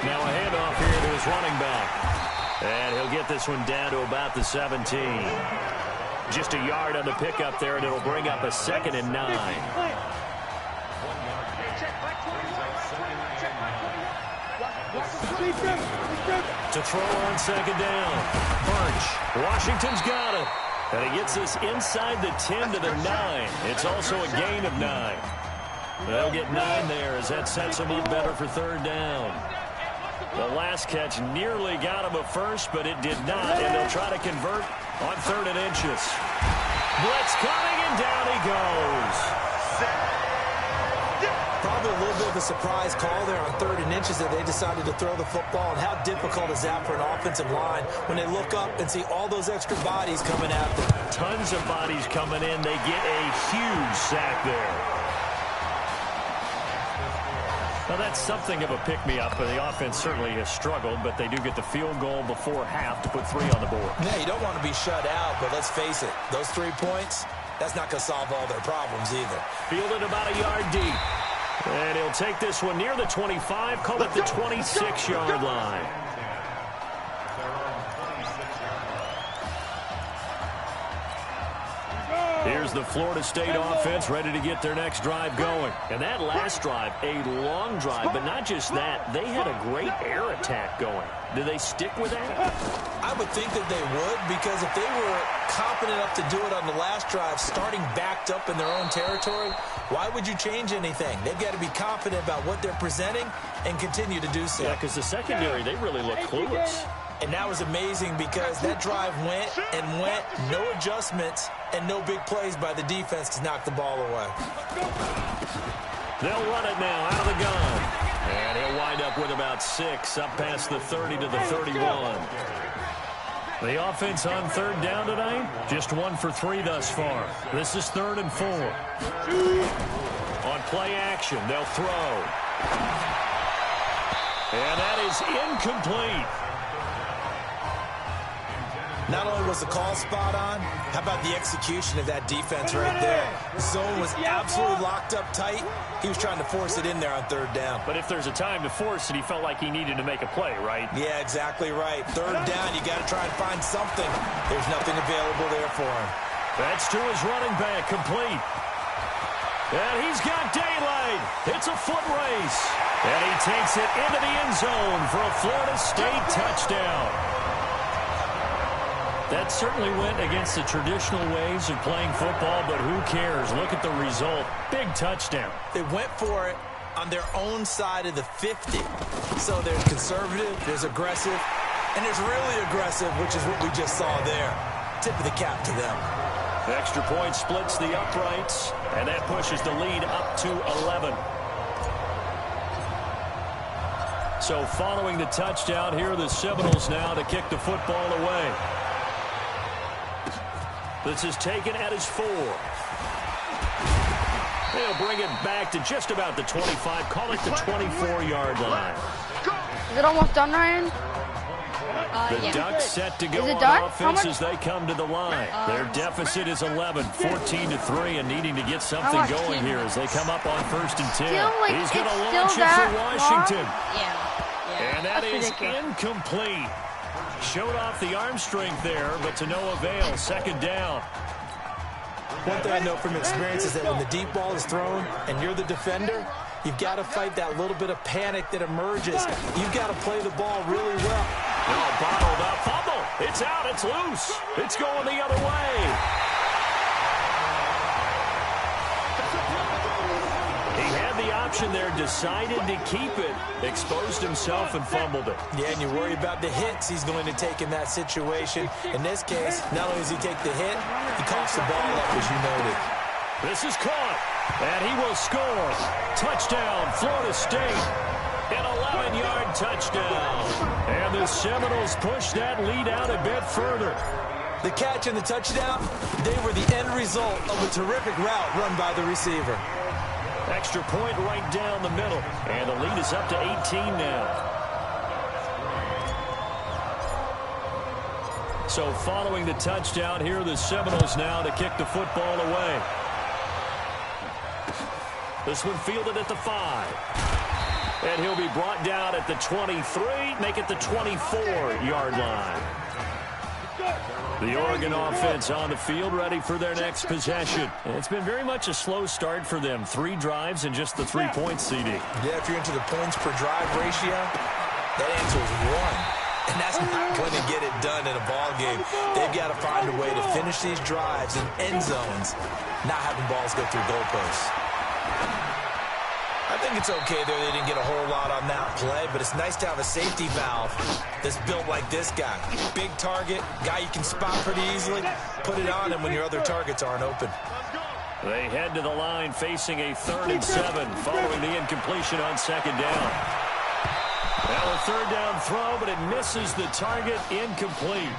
Now a handoff here to his running back. And he'll get this one down to about the 17. Just a yard on the pickup there, and it'll bring up a 2nd and 9. To throw on 2nd down. Birch. Washington's got it. And he gets this inside the 10 to the 9. It's also a gain of 9. They'll get 9 there as that sets them up better for third down. The last catch nearly got him a first, but it did not, and they'll try to convert on 3rd and inches. Blitz coming, and down he goes. Probably a little bit of a surprise call there on 3rd and inches that they decided to throw the football, and how difficult is that for an offensive line when they look up and see all those extra bodies coming at them. Tons of bodies coming in. They get a huge sack there. Well, that's something of a pick-me-up, but the offense certainly has struggled, but they do get the field goal before half to put 3 on the board. Yeah, you don't want to be shut out, but let's face it, those 3 points, that's not going to solve all their problems either. Fielded about a yard deep. And he'll take this one near the 25, call it the 26-yard line. Here's the Florida State offense ready to get their next drive going. And that last drive, a long drive, but not just that. They had a great air attack going. Do they stick with that? I would think that they would, because if they were confident enough to do it on the last drive, starting backed up in their own territory, why would you change anything? They've got to be confident about what they're presenting and continue to do so. Yeah, because the secondary, they really look clueless. And that was amazing because that drive went and went, no adjustments, and no big plays by the defense to knock the ball away. They'll run it now out of the gun. And he'll wind up with about 6 up past the 30 to the 31. The offense on 3rd down tonight, just 1 for 3 thus far. This is 3rd and 4. On play action, they'll throw. And that is incomplete. Not only was the call spot on, how about the execution of that defense right there? Zone was absolutely locked up tight. He was trying to force it in there on 3rd down. But if there's a time to force it, he felt like he needed to make a play, right? Yeah, exactly right. 3rd down, you got to try and find something. There's nothing available there for him. That's to his running back, complete. And he's got daylight. It's a foot race. And he takes it into the end zone for a Florida State touchdown. That certainly went against the traditional ways of playing football, but who cares? Look at the result. Big touchdown. They went for it on their own side of the 50. So there's conservative, there's aggressive, and there's really aggressive, which is what we just saw there. tip of the cap to them. Extra point splits the uprights, and that pushes the lead up to 11. So following the touchdown, here are the Seminoles now to kick the football away. This is taken at his 4. They'll bring it back to just about the 25, call it the 24-yard line. Is it almost done, Ryan? The Ducks set to go on offense as they come to the line. Their deficit is 11, 14-3, and needing to get something going here as they come up on 1st and 10. He's going to launch it for Washington. And that is incomplete. Showed off the arm strength there, but to no avail. 2nd down. One thing I know from experience is that when the deep ball is thrown and you're the defender, you've got to fight that little bit of panic that emerges. You've got to play the ball really well. Oh, bottled up. Fumble. It's out. It's loose. It's going the other way. He had the option there, decided to keep it, exposed himself and fumbled it. Yeah, and you worry about the hits he's going to take in that situation. In this case, not only does he take the hit, he coughs the ball up, as you noted. This is caught, and he will score. Touchdown, Florida State. An 11-yard touchdown. And the Seminoles push that lead out a bit further. The catch and the touchdown, they were the end result of a terrific route run by the receiver. Extra point right down the middle. And the lead is up to 18 now. So following the touchdown, here are the Seminoles now to kick the football away. This one fielded at the 5. And he'll be brought down at the 23, make it the 24-yard line. The Oregon offense on the field, ready for their next possession. And it's been very much a slow start for them. 3 drives and just the 3 points, CD. Yeah, if you're into the points per drive ratio, that answer is 1. And that's not going to get it done in a ball game. They've got to find a way to finish these drives in end zones, not having balls go through goalposts. I think it's okay there. They didn't get a whole lot on that play, but it's nice to have a safety valve that's built like this guy. Big target, guy you can spot pretty easily. Put it on him when your other targets aren't open. They head to the line facing a 3rd and 7 following the incompletion on 2nd down. Now a 3rd down throw, but it misses the target, incomplete.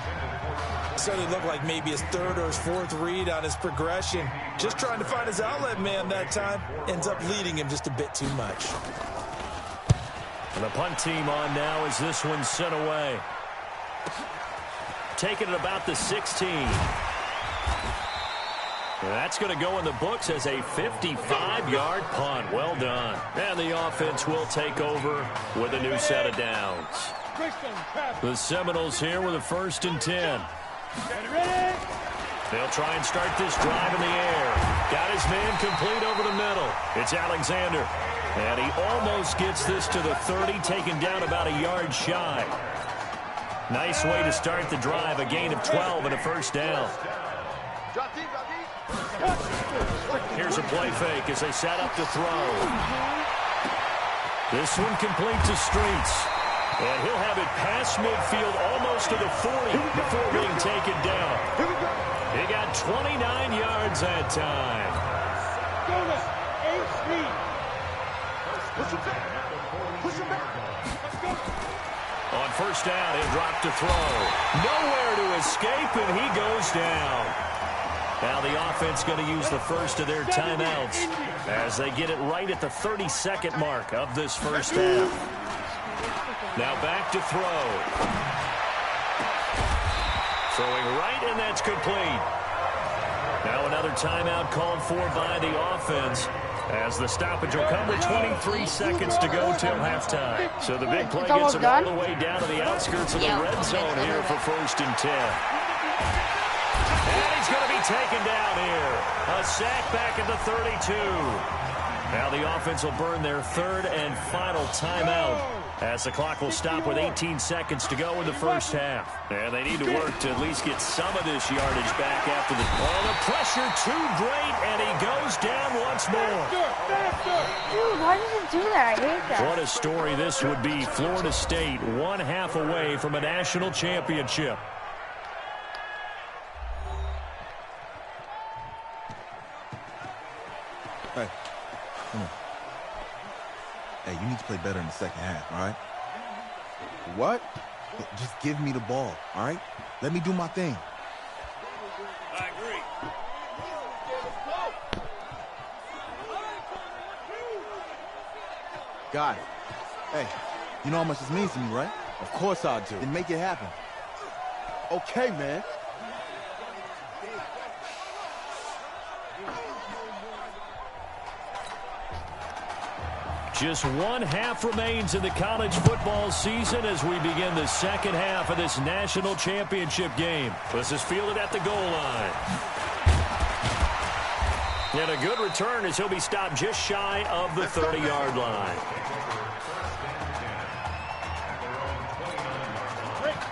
So it looked like maybe his 3rd or his 4th read on his progression. Just trying to find his outlet man that time. Ends up leading him just a bit too much. And the punt team on now as this one's sent away. Taking it about the 16. That's going to go in the books as a 55-yard punt. Well done. And the offense will take over with a new set of downs. The Seminoles here with a 1st and 10. They'll try and start this drive in the air. Got his man complete over the middle. It's Alexander. And he almost gets this to the 30, taken down about a yard shy. Nice way to start the drive, a gain of 12 and a 1st down. Here's a play fake as they set up to throw. This one complete to Streets. And he'll have it past midfield almost to the 40 before being taken down. He got 29 yards that time. On 1st down, he'll drop to throw. Nowhere to escape, and he goes down. Now the offense going to use the first of their timeouts as they get it right at the 32nd mark of this 1st half. Now back to throw. Throwing right, and that's complete. Now another timeout called for by the offense as the stoppage will come with 23 seconds to go till halftime. So the big play gets them all the way down to the outskirts of the red zone here for 1st and 10. And he's going to be taken down here. A sack back at the 32. Now the offense will burn their 3rd and final timeout as the clock will stop with 18 seconds to go in the 1st half. And they need to work to at least get some of this yardage back after the... Oh, the pressure too great, and he goes down once more. Dude, why does it do that? I hate that. What a story this would be. Florida State 1 half away from a national championship. to play better in the second half, all right? What? Look, just give me the ball, all right? Let me do my thing. I agree. Got it. Hey, you know how much this means to me, right? Of course I do. Then make it happen. Okay, man. Just one half remains in the college football season as we begin the second half of this national championship game. This is fielded at the goal line. And a good return as he'll be stopped just shy of the 30-yard line.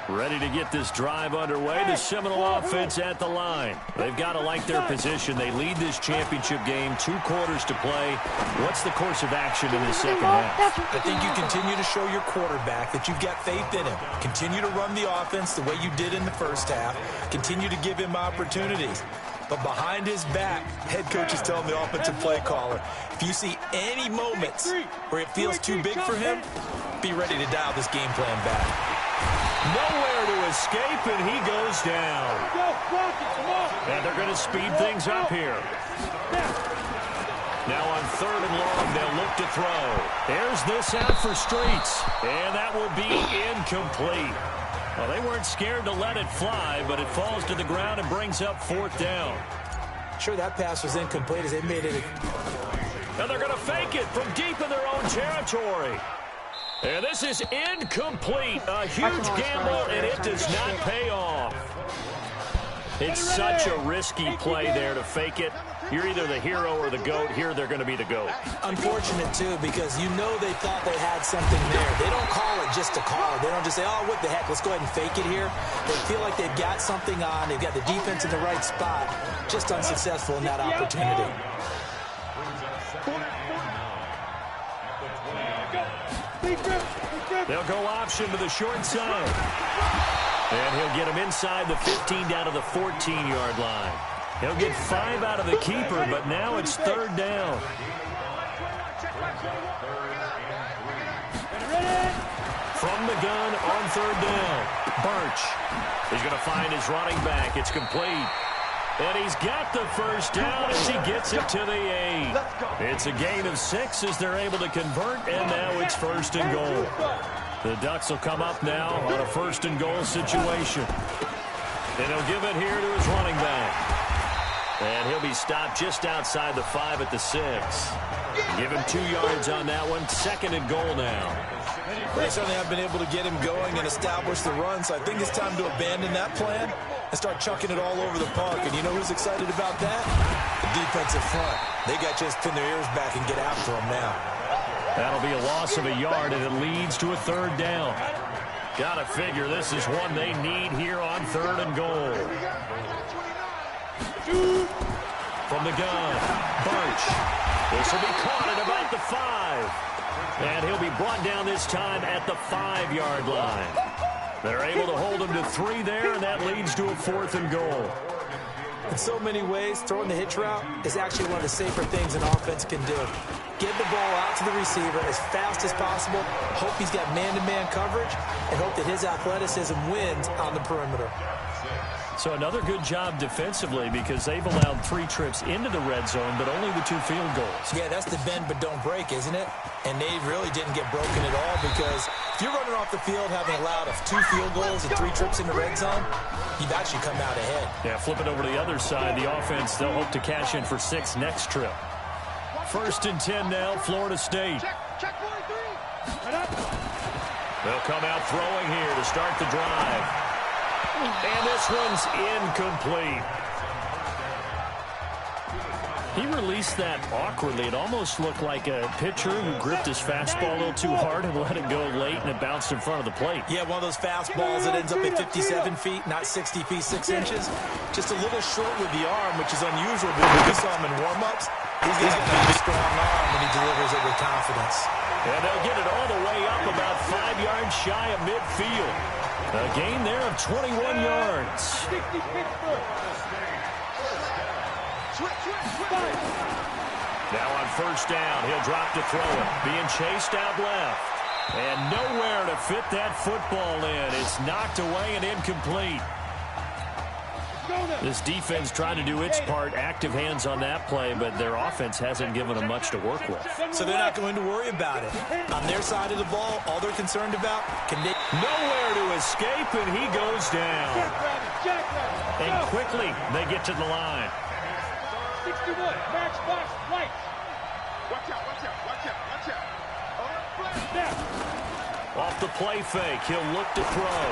Ready to get this drive underway. The Seminole offense at the line. They've got to like their position. They lead this championship game, 2 quarters to play. What's the course of action in the second half? I think you continue to show your quarterback that you've got faith in him. Continue to run the offense the way you did in the first half. Continue to give him opportunities. But behind his back, head coach is telling the offensive play caller, if you see any moments where it feels too big for him, be ready to dial this game plan back. Nowhere to escape, and he goes down. And they're going to speed things up here. Now on 3rd and long, they'll look to throw. There's this out for Streets, and that will be incomplete. Well, they weren't scared to let it fly, but it falls to the ground and brings up 4th down. Sure, that pass was incomplete as they made it. And they're going to fake it from deep in their own territory. And this is incomplete. A huge gamble, and it does not pay off. It's such a risky play there to fake it. You're either the hero or the GOAT. Here they're going to be the GOAT. Unfortunate, too, because you know they thought they had something there. They don't call it just to call it. They don't just say, oh, what the heck, let's go ahead and fake it here. They feel like they've got something on. They've got the defense in the right spot. Just unsuccessful in that opportunity. They'll go option to the short side. And he'll get him inside the 15 down to the 14-yard line. He'll get 5 out of the keeper, but now it's 3rd down. From the gun on 3rd down. Birch. He's going to find his running back. It's complete. And he's got the first down as he gets it to the 8. It's a gain of 6 as they're able to convert, and now it's 1st and goal. The Ducks will come up now on a 1st and goal situation. And he'll give it here to his running back. And he'll be stopped just outside the 5 at the 6. Give him 2 yards on that one. 2nd and goal now. They certainly have been able to get him going and establish the run, so I think it's time to abandon that plan and start chucking it all over the park. And you know who's excited about that? The defensive front. They got to just pin their ears back and get after him now. That'll be a loss of a yard, and it leads to a 3rd down. Gotta figure this is one they need here on 3rd and goal. From the gun, Birch. This will be caught at about the 5. And he'll be brought down this time at the 5-yard line. They're able to hold him to 3 there, and that leads to a 4th and goal. In so many ways, throwing the hitch route is actually one of the safer things an offense can do. Get the ball out to the receiver as fast as possible, hope he's got man-to-man coverage, and hope that his athleticism wins on the perimeter. So another good job defensively because they've allowed 3 trips into the red zone, but only the 2 field goals. Yeah, that's the bend but don't break, isn't it? And they really didn't get broken at all because if you're running off the field having allowed 2 field goals and 3 trips in the red zone, you've actually come out ahead. Yeah, flip it over to the other side. The offense, they'll hope to cash in for 6 next trip. 1st and 10 now, Florida State. They'll come out throwing here to start the drive. And this one's incomplete. He released that awkwardly. It almost looked like a pitcher who gripped his fastball a little too hard and let it go late, and it bounced in front of the plate. Yeah, one of those fastballs that ends up at 57 feet, not 60 feet, 6 inches. Just a little short with the arm, which is unusual because we saw him in warm-ups. He's got a strong arm when he delivers it with confidence. And they'll get it all the way up about 5 yards shy of midfield. A gain there of 21 yards. Now on first down, he'll drop to throw it. Being chased out left. And nowhere to fit that football in. It's knocked away and incomplete. This defense tried to do its part, active hands on that play, but their offense hasn't given them much to work with. So they're not going to worry about it. On their side of the ball, all they're concerned about, can they... Nowhere to escape, and he goes down. And quickly, they get to the line. 61, matchbox, right. Watch out, watch out, watch out, watch out. Off the play fake, he'll look to throw.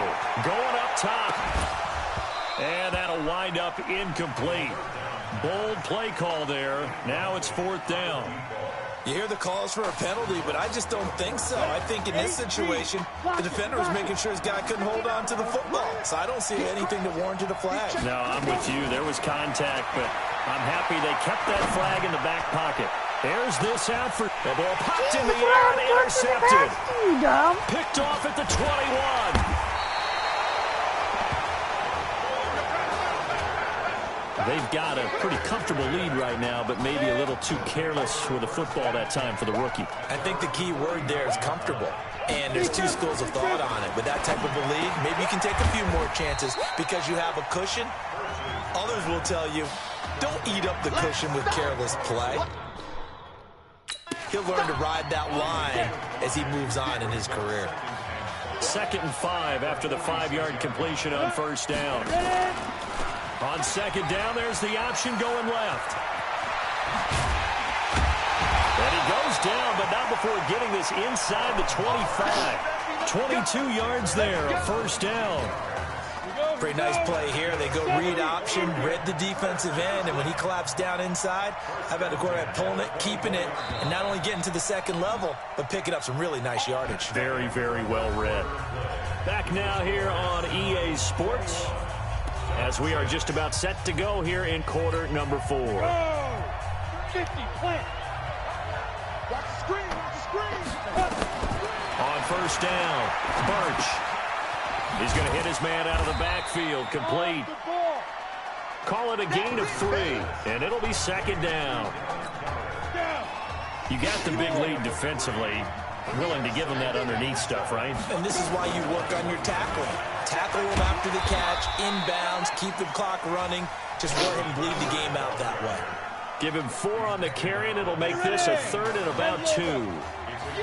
Going up top. And that'll wind up incomplete. Bold play call there. Now it's fourth down. You hear the calls for a penalty, but I just don't think so. I think in this situation, the defender was making sure his guy couldn't hold on to the football. So I don't see anything that warranted a flag. No, I'm with you. There was contact, but I'm happy they kept that flag in the back pocket. There's this out for the ball popped in the air and intercepted. Picked off at the 21. They've got a pretty comfortable lead right now, but maybe a little too careless with the football that time for the rookie. I think the key word there is comfortable. And there's two schools of thought on it. With that type of a lead, maybe you can take a few more chances because you have a cushion. Others will tell you, don't eat up the cushion with careless play. He'll learn to ride that line as he moves on in his career. 2nd and 5 after the 5-yard completion on first down. On second down, there's the option going left. And he goes down, but not before getting this inside the 25. 22 yards there, a first down. Pretty nice play here. They go read option, read the defensive end, and when he collapsed down inside, how about the quarterback pulling it, keeping it, and not only getting to the second level, but picking up some really nice yardage. Very, very well read. Back now here on EA Sports, as we are just about set to go here in quarter number 4. 50, plant. Watch the screen, watch the screen. On first down, Birch. He's going to hit his man out of the backfield, complete. Call it a gain of 3, and it'll be second down. You got the big lead defensively. Willing to give him that underneath stuff, right? And this is why you work on your tackling. Tackle him after the catch, inbounds, keep the clock running. Just let him bleed the game out that way. Give him 4 on the carry, and it'll make this a 3rd and about 2.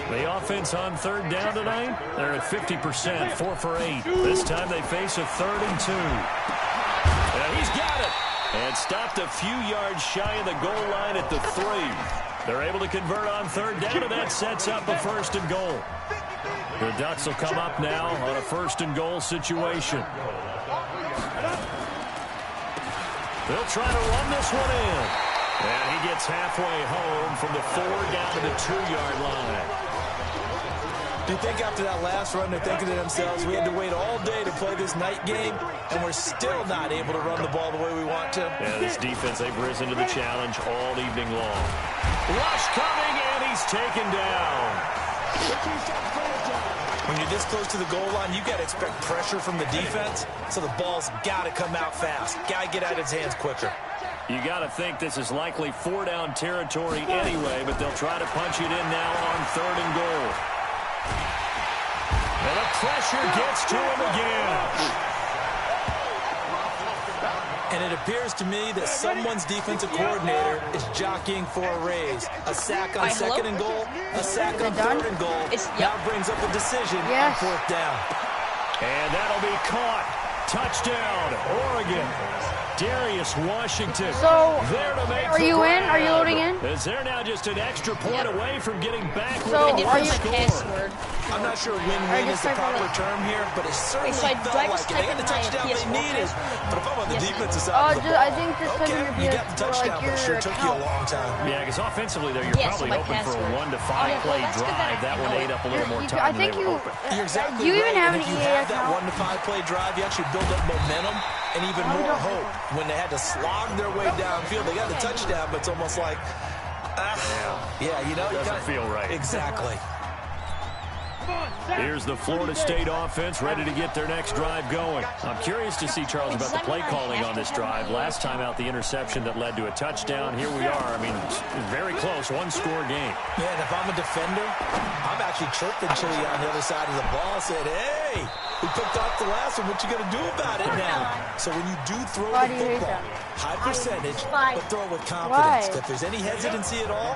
The offense on 3rd down tonight, they're at 50%, 4 for 8. This time they face a 3rd and 2. And he's got it. And stopped a few yards shy of the goal line at the 3. They're able to convert on 3rd down, and that sets up a 1st and goal. The Ducks will come up now on a 1st and goal situation. They'll try to run this one in. And he gets halfway home from the 4 down to the 2-yard line. Do you think after that last run they're thinking to themselves, we had to wait all day to play this night game, and we're still not able to run the ball the way we want to? Yeah, this defense, they've risen to the challenge all evening long. Rush coming, and he's taken down. When you're this close to the goal line, you got to expect pressure from the defense, so the ball's got to come out fast. Got to get out of his hands quicker. You got to think this is likely 4-down territory anyway, but they'll try to punch it in now on 3rd and goal. And the pressure gets to him again. And it appears to me that someone's defensive coordinator is jockeying for a raise. A sack on 2nd and goal, a sack on 3rd and goal. Now brings up a decision on 4th down. And that'll be caught. Touchdown, Oregon. Darius Washington. So, there to make are you in? Are you loading in? As they're now just an extra point away from getting back. So, are you? I'm not sure win-win is the proper term here, but it certainly felt like it. They got the touchdown they needed. But if I'm on the defensive side, I think this okay, you got the touchdown, but it sure took you a long time. Yeah, because offensively, though, you're probably hoping for a 1-to-5 play drive. That one ate up a little more time than they were hoping. You're exactly you right. even have And an if you EA have that 1-to-5 play drive, you actually build up momentum and even more hope. When they had to slog their way downfield, they got the touchdown, but it's almost like, yeah, you know, doesn't feel right. Exactly. Here's the Florida State offense ready to get their next drive going. I'm curious to see, Charles, about the play calling on this drive. Last time out, the interception that led to a touchdown. Here we are. I mean, very close, one-score game. Yeah, and if I'm a defender, I'm actually chirping Chili on the other side of the ball, saying, hey, we picked off the last one. What you going to do about it now? So when you do throw the football, high percentage, but throw it with confidence. If there's any hesitancy at all,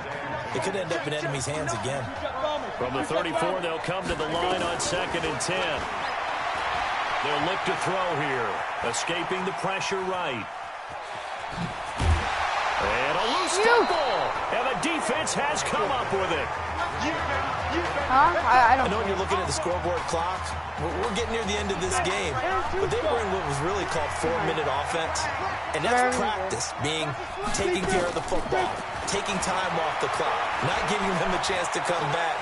it could end up in enemy's hands again. From the 34, they'll come to the line on 2nd and 10. They'll look to throw here. Escaping the pressure right. And a loose football. And the defense has come up with it. I know you're looking at the scoreboard clock. We're getting near the end of this game. But they were in what was really called 4-minute offense. And that's practice, taking care of the football, taking time off the clock, not giving them a chance to come back.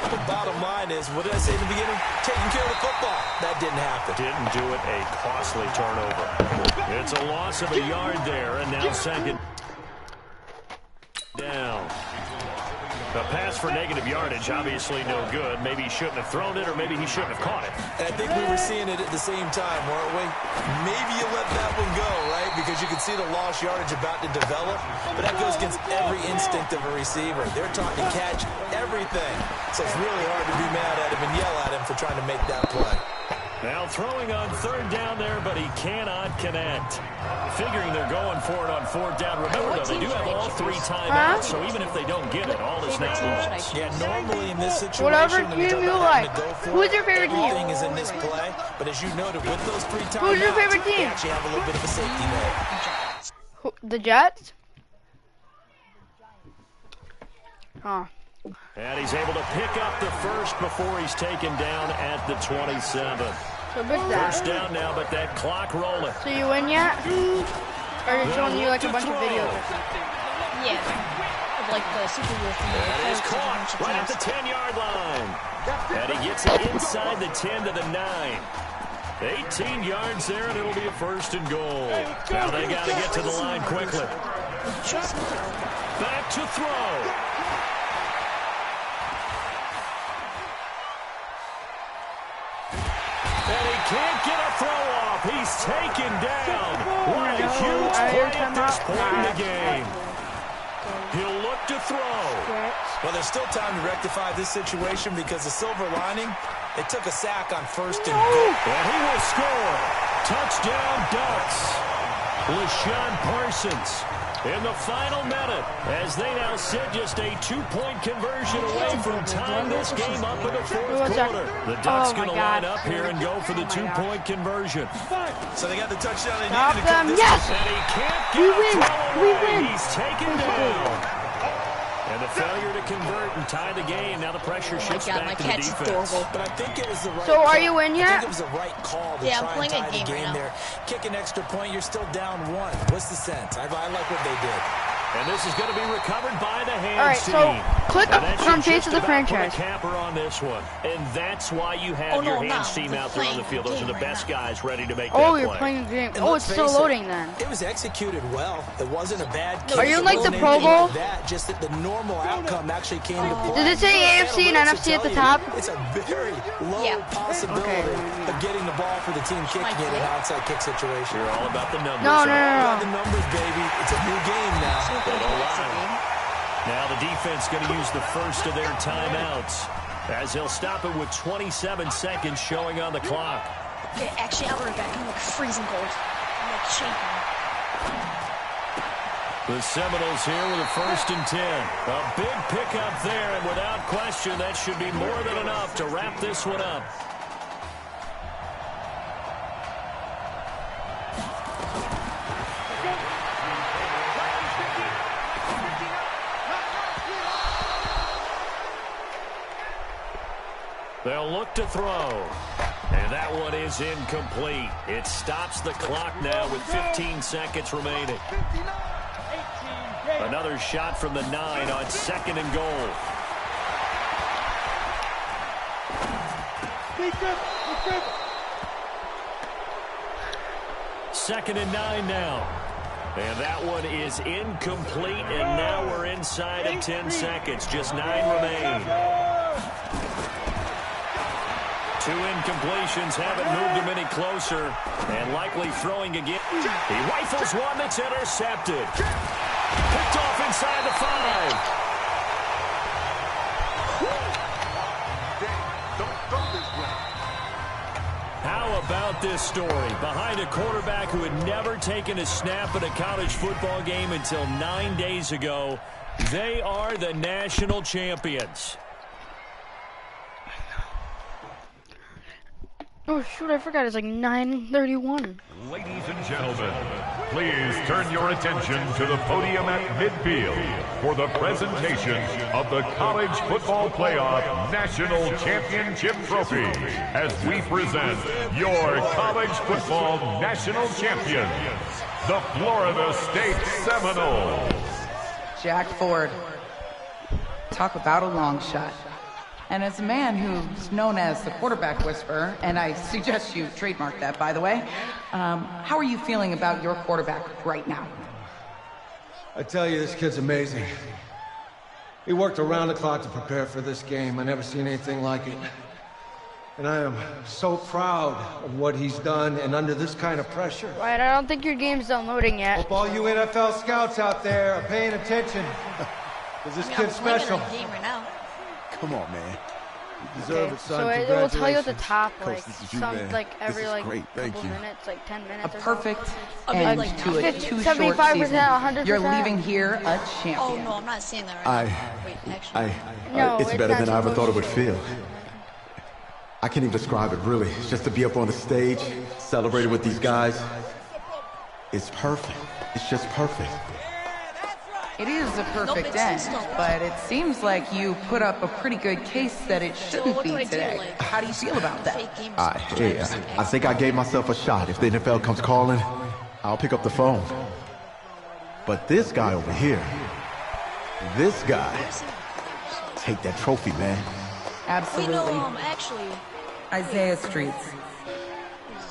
The bottom line is, what did I say in the beginning? Taking care of the football. That didn't happen. Didn't do it. A costly turnover. It's a loss of a yard there, and now 2nd down. The pass for negative yardage, obviously no good. Maybe he shouldn't have thrown it, or maybe he shouldn't have caught it. And I think we were seeing it at the same time, weren't we? Maybe you let that one go, right? Because you can see the lost yardage about to develop. But that goes against every instinct of a receiver. They're taught to catch everything. So it's really hard to be mad at him and yell at him for trying to make that play. Now throwing on 3rd down there, but he cannot connect. Figuring they're going for it on 4th down. Remember, though, they do have all 3 timeouts, so even if they don't get it, all is not lost. Yeah, normally in this situation, whatever team you like. Who's your favorite team? Everything is in this play, but as you noted, with those 3 timeouts, who's your favorite team? They actually have a little bit of a safety net. The Jets? Huh. And he's able to pick up the first before he's taken down at the 27. So First down now, but that clock rolling. So you win yet? Or is showing you like a bunch of videos or something? Yeah. Like the Super Bowl thing. And it's caught right at the 10-yard line. And he gets it inside the 10 to the 9. 18 yards there, and it'll be a 1st and goal. Now they got to get to the line quickly. Back to throw. And he can't get a throw off. He's taken down. What a huge play at this point in the game. He'll look to throw. Well, there's still time to rectify this situation because the silver lining, they took a sack on 1st and goal. And he will score. Touchdown Ducks. LaShawn Parsons in the final minute as they now sit just a 2-point conversion away from tying this game up in the 4th quarter. The Ducks going to line up here and go for the 2-point conversion. So they got the touchdown they Stop needed. them, yes! And he can't get We win! He's taken down. And the failure to convert and tie the game. Now the pressure shifts back to the defense. But I think it was the right So are you in I yet? think it was the right call to Yeah, I'm try playing and a tie the game right game now. there. Kick an extra point, you're still down 1. What's the sense? I like what they did. And this is going to be recovered by the hands Alright, so team. click And up that from should Taste just of the about put Franchise. a capper on this one. And that's why you have your hands team out there on the field. Those are the best guys ready to make that play. You're playing a game. And Oh, let's it's still face it, loading then. It was executed well. It wasn't a bad kick. Are you It like the wasn't Pro anything Bowl? like that, just that the normal outcome actually came to play. Does it say AFC and NFC at the top? It's a very low possibility of getting the ball for the team kicking it in an onside kick situation. You're all about the numbers. No. All about the numbers, baby. It's a new game now. They don't lie. Now the defense going to use the first of their timeouts as they'll stop it with 27 seconds showing on the clock. Okay, actually, I'll be right back. I'm like freezing cold. I'm like shaking. The Seminoles here with a 1st and 10. A big pickup there, and without question, that should be more than enough to wrap this one up. They'll look to throw. And that one is incomplete. It stops the clock now with 15 seconds remaining. Another shot from the 9 on 2nd and goal. Second and 9 now. And that one is incomplete, and now we're inside of 10 seconds. Just 9 remain. 2 incompletions haven't moved him any closer, and likely throwing again. He rifles one that's intercepted. Picked off inside the 5. How about this story? Behind a quarterback who had never taken a snap at a college football game until 9 days ago, they are the national champions. Oh, shoot, I forgot. It's like 9:31. Ladies and gentlemen, please turn your attention to the podium at midfield for the presentation of the College Football Playoff National Championship Trophy as we present your college football national champions, the Florida State Seminoles. Jack Ford. Talk about a long shot. And as a man who's known as the quarterback whisperer, and I suggest you trademark that, by the way, how are you feeling about your quarterback right now? I tell you, this kid's amazing. He worked around the clock to prepare for this game. I never seen anything like it. And I am so proud of what he's done, and under this kind of pressure. Right, I don't think your game's downloading yet. Hope all you NFL scouts out there are paying attention. Because this kid's special. Game right now. Come on, man. You deserve it, son. So it will tell you at the top, Coach, like, this is you, some, man. like every This is like great. Thank couple you. minutes, like 10 minutes. A or perfect something. end Like, to a too 75%, short season. 100%. You're leaving here a champion. Oh no, I'm not saying that right now. Wait, actually. No, it's it's better not than I ever thought it would supposed feel. I can't even describe it, really. It's just to be up on the stage, celebrating with these guys. It's perfect. It's just perfect. It is a perfect end, but it seems like you put up a pretty good case that it shouldn't be today. How do you feel about that? I think I gave myself a shot. If the NFL comes calling, I'll pick up the phone. But this guy over here, this guy, take that trophy, man. Absolutely. Wait, no, actually. Isaiah Streets,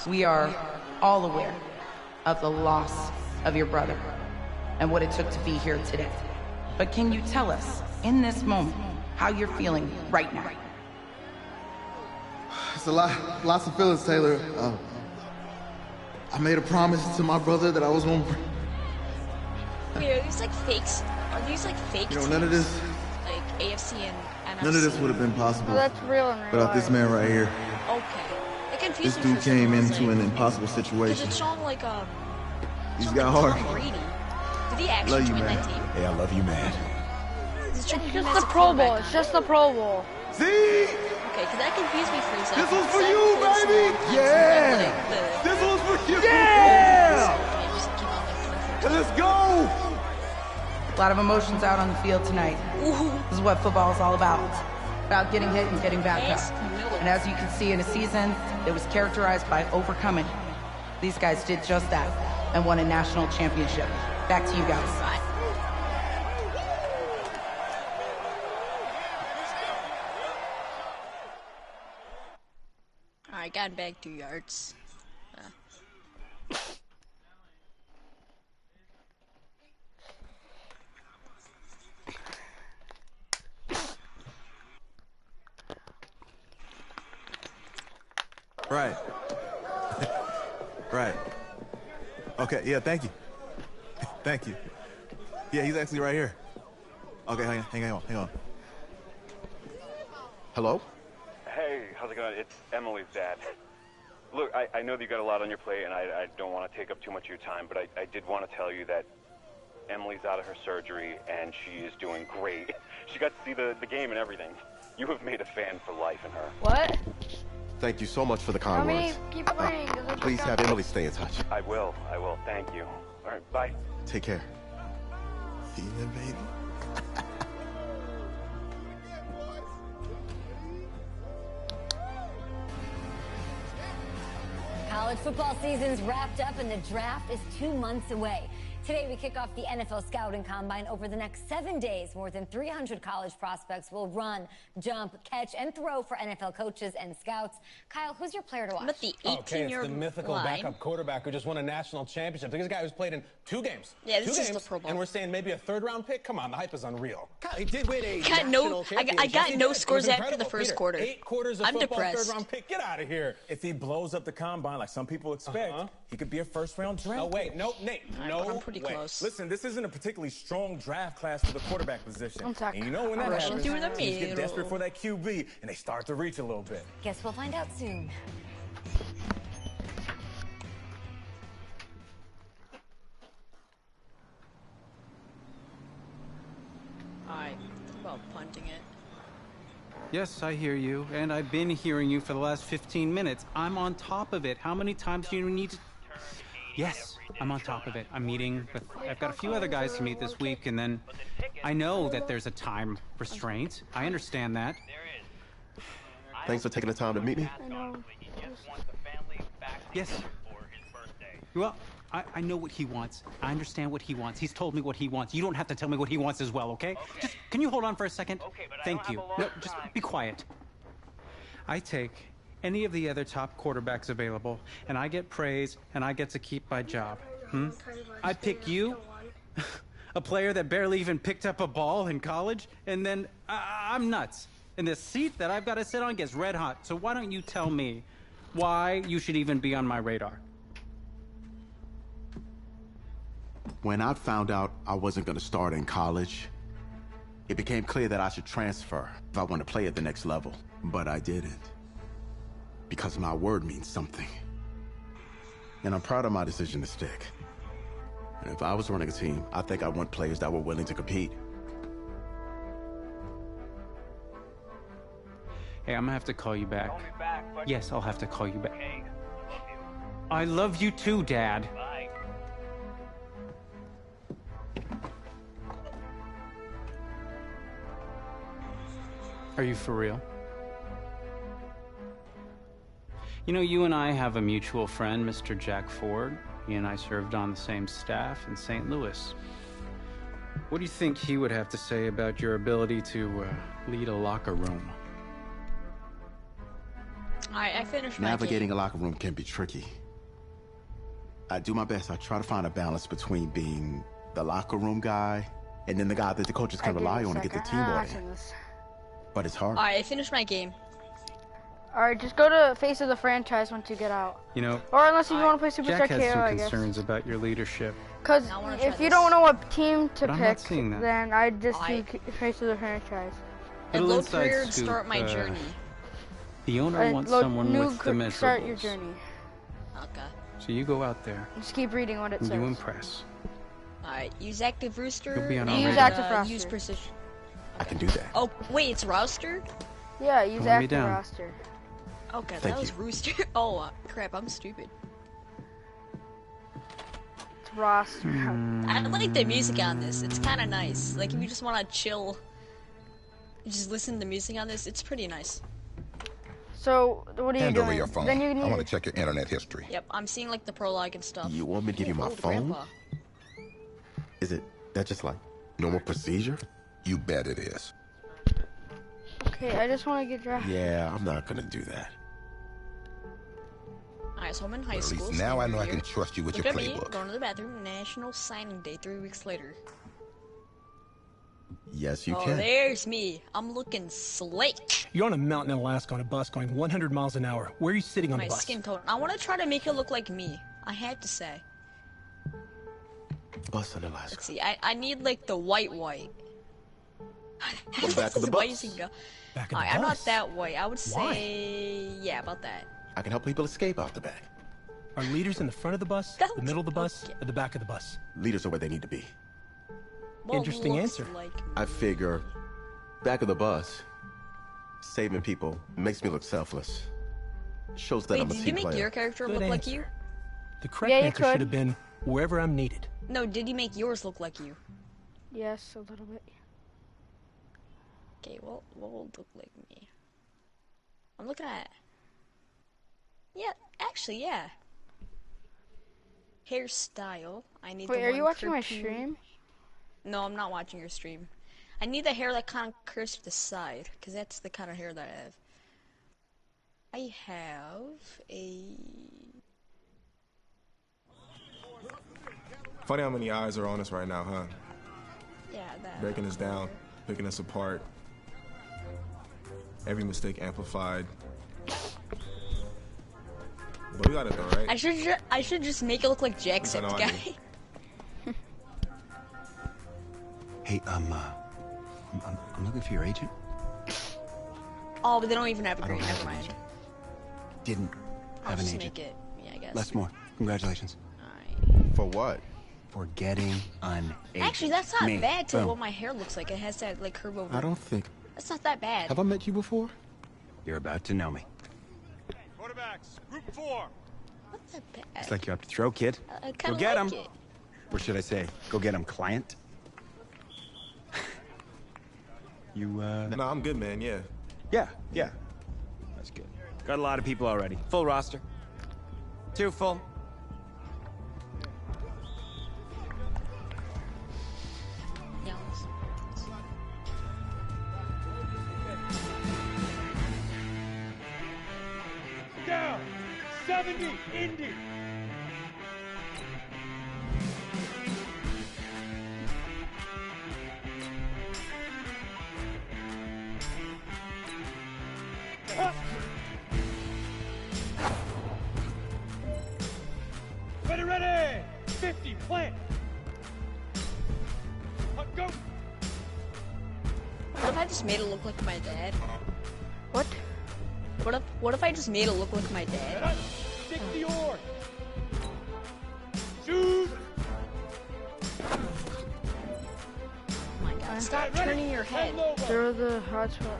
we are all aware of the loss of your brother and what it took to be here today. But can you tell us, in this moment, how you're feeling right now? It's lots of feelings, Taylor. I made a promise to my brother that I was going to... Wait, are these like fakes? Are these like fake You know, none of teams? this... Like AFC and NFC? None of this would have been possible Well, that's real in real without this man right here. Okay. It confused This me dude for a came second. into an impossible Because situation. it showed like He's showed got like heart. Tom Brady. Did he actually Love you, join man. that team? Hey, I love you, man. It's just the Pro Bowl. It's just the Pro Bowl. See? Okay, because that confused me for a second. This one's for That you, close baby! one. Yeah! This one's for you! Yeah! Let's go! A lot of emotions out on the field tonight. This is what football is all about. About getting hit and getting back up. And as you can see, in a season that was characterized by overcoming, these guys did just that and won a national championship. Back to you guys. Alright, got back 2 yards. Right. Right. Okay, yeah, thank you. Thank you. Yeah, he's actually right here. Okay, hang on. Hello? Hey, how's it going? It's Emily's dad. Look, I know that you got a lot on your plate, and I don't want to take up too much of your time, but I did want to tell you that Emily's out of her surgery, and she is doing great. She got to see the game and everything. You have made a fan for life in her. What? Thank you so much for the kind words. Keep playing. Please have Emily stay in touch. I will. Thank you. All right, bye. Take care. Yeah, baby. College football season's wrapped up and the draft is 2 months away. Today, we kick off the NFL Scouting Combine. Over the next 7 days, more than 300 college prospects will run, jump, catch, and throw for NFL coaches and scouts. Kyle, who's your player to watch? But the Okay, it's 18-year the mythical line. backup quarterback who just won a national championship. This guy who's played in 2 games. Yeah, this two is games, the Pro Bowl. and we're saying maybe a 3rd-round pick? Come on, the hype is unreal. He did win a Got no- I got He no did. It scores was after the incredible. first Peter, quarter. 8 quarters of I'm football, depressed. 3rd-round pick. Get out of here. If he blows up the combine like some people expect, he could be a first-round draft. Oh, wait, no, Nate, no I'm pretty way. close. Listen, this isn't a particularly strong draft class for the quarterback position. One sec. And you know when that Rushing happens, through the teams get middle. desperate for that QB, and they start to reach a little bit. Guess we'll find out soon. Alright, about punting it. Yes, I hear you, and I've been hearing you for the last 15 minutes. I'm on top of it. How many times do you need to... Yes, I'm on top of it. I'm meeting with... I've got a few other guys to meet this week, and then I know that there's a time restraint. I understand that. Thanks for taking the time to meet me. I know. Yes. Well, I know what he wants. I understand what he wants. He's told me what he wants. You don't have to tell me what he wants as well, okay? Just, can you hold on for a second? Thank you. No, just be quiet. I take any of the other top quarterbacks available, and I get praise, and I get to keep my job. I pick you, a player that barely even picked up a ball in college, and then I'm nuts. And the seat that I've got to sit on gets red hot. So why don't you tell me why you should even be on my radar? When I found out I wasn't going to start in college, it became clear that I should transfer if I want to play at the next level. But I didn't. Because my word means something. And I'm proud of my decision to stick. And if I was running a team, I think I want players that were willing to compete. Hey, I'm gonna have to call you back. Yes, I'll have to call you back. I love you too, Dad. Are you for real? You know, you and I have a mutual friend, Mr. Jack Ford. He and I served on the same staff in St. Louis. What do you think he would have to say about your ability to lead a locker room? I finished my Navigating a locker room can be tricky. I do my best. I try to find a balance between being the locker room guy and then the guy that the coaches can rely on to get the team order. But it's hard. Alright, I finished my game. Alright, just go to face of the franchise once you get out. You know, Or unless you want to play Superstar Jack has KO, some I guess. concerns about your leadership. Because if you don't know what team to But I'm not pick, seeing that. then I'd just do face of the franchise. And Little load inside career and scoop, start my journey. The owner wants someone with the measurables. Start your journey. Okay. So you go out there Just keep reading what it and says. you impress. Alright, use active rooster. You'll be on our Use radar. active roster. Use precision. I can do that. Oh, wait, it's roster? Yeah, use Hold me active down. roster. Okay, Thank that was rooster. Oh, crap, I'm stupid. It's roster. I like the music on this. It's kind of nice. Like, if you just want to chill, just listen to the music on this, it's pretty nice. So, what are you Hand doing? over your phone. Then you I need want to check your internet history. Yep, I'm seeing, like, the prologue and stuff. You want me to give you my Old phone? Grandpa. Is it that just like normal procedure? You bet it is. Okay, I just want to get drafted. Yeah, I'm not gonna do that. Alright, so I'm in high But at school. least now I know I senior can year. trust you with Look your at me, playbook. going to the bathroom, National Signing Day 3 weeks later. Yes, you Oh, can. there's me. I'm looking slick. You're on a mountain in Alaska on a bus going 100 miles an hour. Where are you sitting on My the bus? skin tone. I want to try to make it look like me. I have to say. Bus in Alaska. Let's see. I need like the white. Well, back of the White bus. you can go. Back of the I'm not bus? that white. I would Why? say, yeah, about that. I can help people escape out the back. Are leaders in the front of the bus, the middle of the bus, or the back of the bus? Leaders are where they need to be. What Interesting looks answer. Like I figure back of the bus, saving people makes me look selfless. Shows that Wait, I'm a did you team make player. your character Good look like you? The correct Yeah, you answer should could. have been wherever I'm needed. No, did you make yours look like you? Yes, a little bit. Okay, well, what will look like me? I'm looking at. Yeah, actually, yeah. Hairstyle. I need. Wait, the are one you watching my crimpy- stream? No, I'm not watching your stream. I need the hair that kind of curves to the side, because that's the kind of hair that I have. I have a... Funny how many eyes are on us right now, huh? Yeah, that. Breaking us down, picking us apart. Every mistake amplified. But we got it though, right? I should just make it look like Jacksepticeye. Hey, I'm looking for your agent. Oh, but they don't even have a I don't green. have Never an mind. agent. Didn't I'll have an just agent. make it. Yeah, I guess. Les Moore, congratulations. For what? For getting an agent. Actually, that's not Me. bad to Boom. what my hair looks like. It has that like curve over. I don't think. That's not that bad. Have I met you before? You're about to know me. Quarterbacks, group 4. What's that bad? It's like you're up to throw, kid. I Go kind get of like him. it. Or should I say, go get him, client? You, No, I'm good, man, yeah. Yeah. That's good. Got a lot of people already. Full roster. 2 full. Down. 70, Indy. Ready. 50, plant. Go. What if I just made it look like my dad? What? What if I just made it look like my dad? 60 or. Shoot. Oh my god, stop turning your head. Throw the hotspot.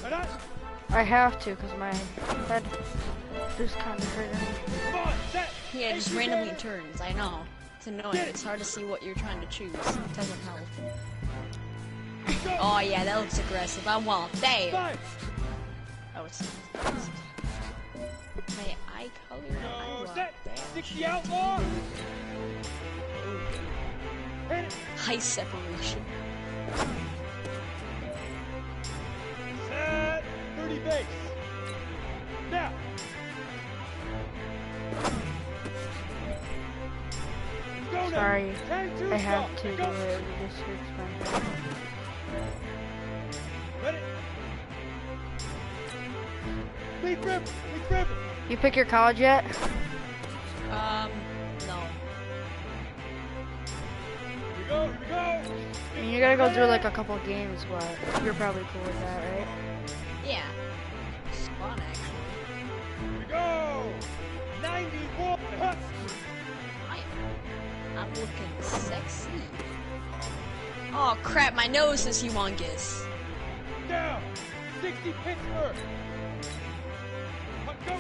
Okay. I have to, because my head is kind of hurting. Yeah, it just randomly turns, I know. It's annoying, it's hard to see what you're trying to choose. It doesn't help. Oh yeah, that looks aggressive. I want that. Oh, it's not. My eye color, I want that. 60 outlaw. High separation. Set 30 base. Now. Sorry, I have to do it. This hurts my head. Ready? Lead rib. You pick your college yet? No. Here we go. I mean, you gotta go through like a couple games, but you're probably cool with that, right? Yeah. It's fun, actually. Here we go. 91. I'm looking sexy. Oh crap, my nose is humongous. Down. 60 Pittsburgh. Go.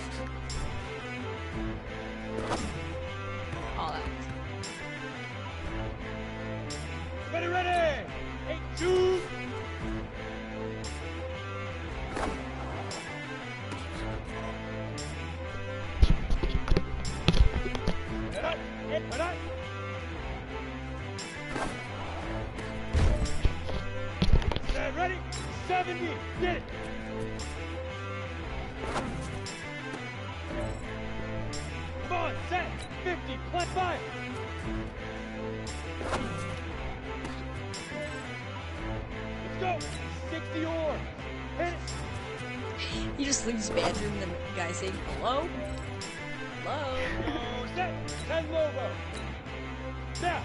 Oh, that. Ready. 8-2. Ready? 70. Get it. Come on, set. 50. Plus 5. Let's go. 60 or. Hit it. He just leaves the bathroom and the guy saying hello? Hello? Set. 10 logo. Now.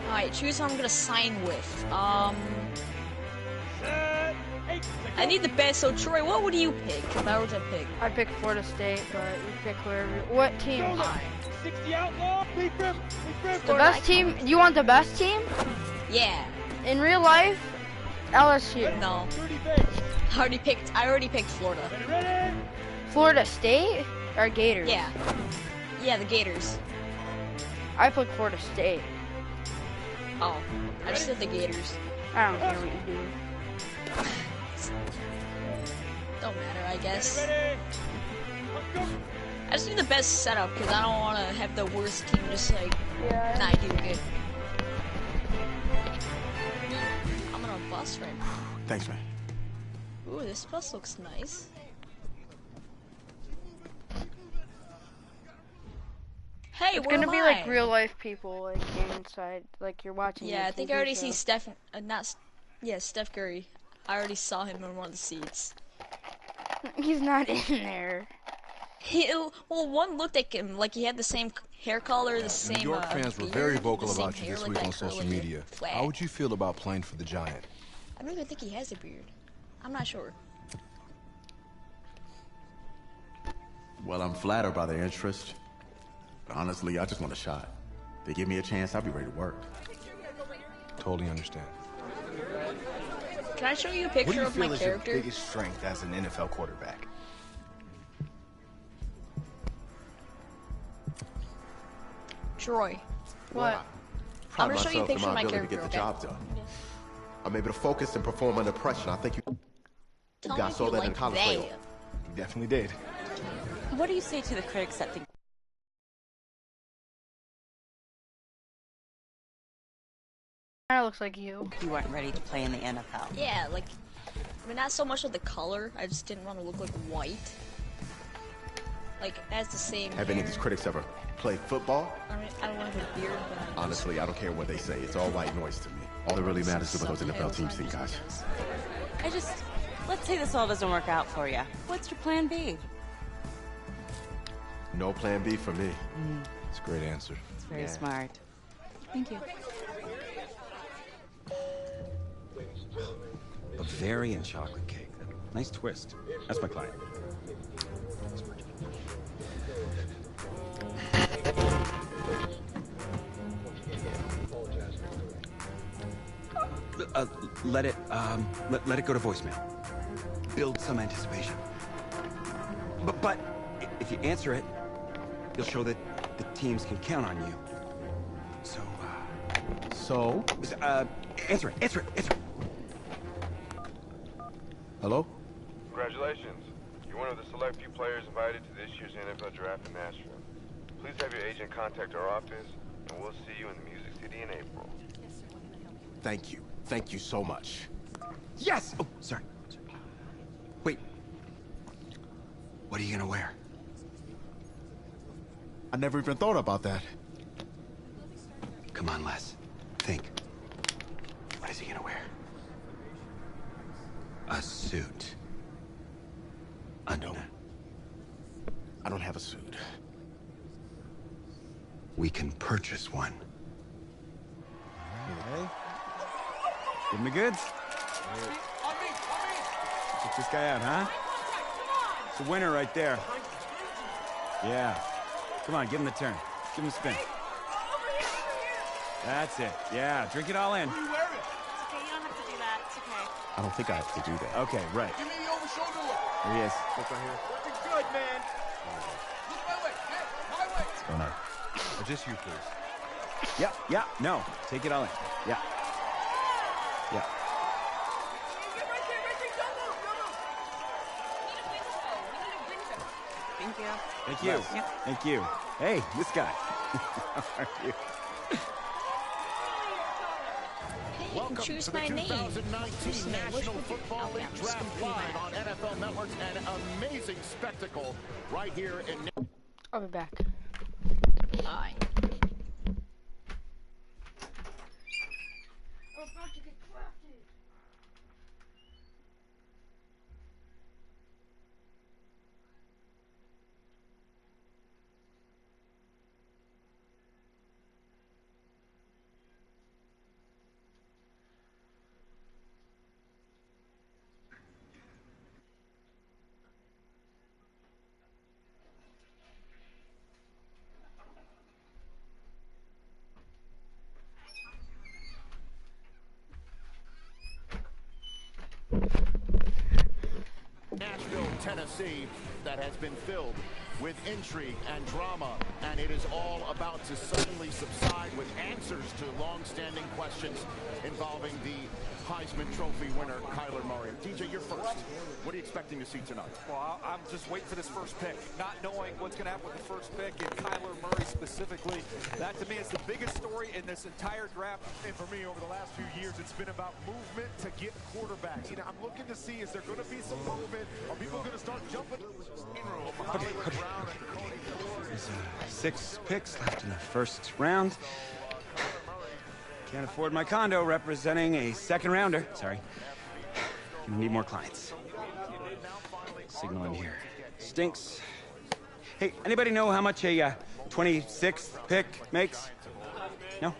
Alright, choose who I'm gonna sign with. Set. 8. I need the best, so Troy, what would you pick if I were to pick? I picked Florida State, but you pick whoever. What team? 60 outlaw. Lead rib. The best team? You want the best team? Yeah. In real life, LSU. No. I already picked Florida. Ready? Florida State or Gators? Yeah. Yeah, the Gators. I picked Florida State. Oh, I just said the Gators. I don't care what you do. Don't matter, I guess. Ready? Go. I just need the best setup because I don't want to have the worst team just like not do good. I'm on a bus right now. Thanks, man. Ooh, this bus looks nice. Hey, it's where gonna am be I? like real life people, like inside, like you're watching. Yeah, I think I TV already show. see Steph. Steph Curry. I already saw him in one of the seats. He's not in there. Well, one looked like him, like he had the same hair color, the same. New York fans were very vocal about you this week on social media. Flat. How would you feel about playing for the Giant? I don't even think he has a beard. I'm not sure. Well, I'm flattered by their interest. But honestly, I just want a shot. If they give me a chance, I'll be ready to work. Totally understand. Can I show you a picture of my character? What do you feel is your biggest strength as an NFL quarterback? Troy. What? I'm gonna show you a picture of my character. To get the job done. I'm able to focus and perform under pressure. I think you guys saw that in college playoff. You definitely did. What do you say to the critics that think Kinda looks like you. You weren't ready to play in the NFL? Yeah, like, I mean, not so much with the color. I just didn't want to look like white. Like, it has the same. Have any of these critics ever played football? I mean, I don't have a beard, but Honestly, I don't care what they say. It's all white noise to me. All that really matters is what those NFL teams think, guys. Let's say this all doesn't work out for you. What's your plan B? No plan B for me. It's a great answer. It's very smart. Thank you. Bavarian chocolate cake. Nice twist. That's my client. Let it go to voicemail. Build some anticipation. But if you answer it, you'll show that the teams can count on you. So, answer it. Hello? Congratulations. You're one of the select few players invited to this year's NFL Draft in Nashville. Please have your agent contact our office, and we'll see you in the Music City in April. Thank you. Thank you so much. Yes! Oh, sorry. Wait. What are you gonna wear? I never even thought about that. Come on, Les. Think. What is he gonna wear? A suit. I don't have a suit. We can purchase one. Okay. Give him the goods. Check this guy out, huh? It's a winner right there. Yeah. Come on, give him the turn. Give him a spin. That's it. Yeah, drink it all in. It's okay, you don't have to do that. It's okay. I don't think I have to do that. Okay, right. Give me the over shoulder look. There he is. Look right here. Looking good, man. Look my way. Hey, my way. What's going on? Just you, please. Yeah, no. Take it all in. Yeah. Thank you. Thank you. Yeah. Thank you. Hey, this guy. How are you? hey, you can choose my name. 2019 National Football League Draft live on NFL Network. An amazing spectacle right here in... I'll be back. Bye. Nashville, Tennessee, that has been filled with intrigue and drama, and it is all about to suddenly subside with answers to long-standing questions involving the Heisman Trophy winner, Kyler Murray. DJ, you're first. What are you expecting to see tonight? Well, I'm just waiting for this first pick, not knowing what's going to happen with the first pick, and Kyler Murray specifically. That, to me, is the biggest story in this entire draft. And for me, over the last few years, it's been about movement to get quarterbacks. You know, I'm looking to see, is there going to be some movement? Are people going to start jumping? There's 6 picks left in the first round. Can't afford my condo representing a second rounder. Sorry. Need more clients. Signal in here. Stinks. Hey, anybody know how much a 26th pick makes? No?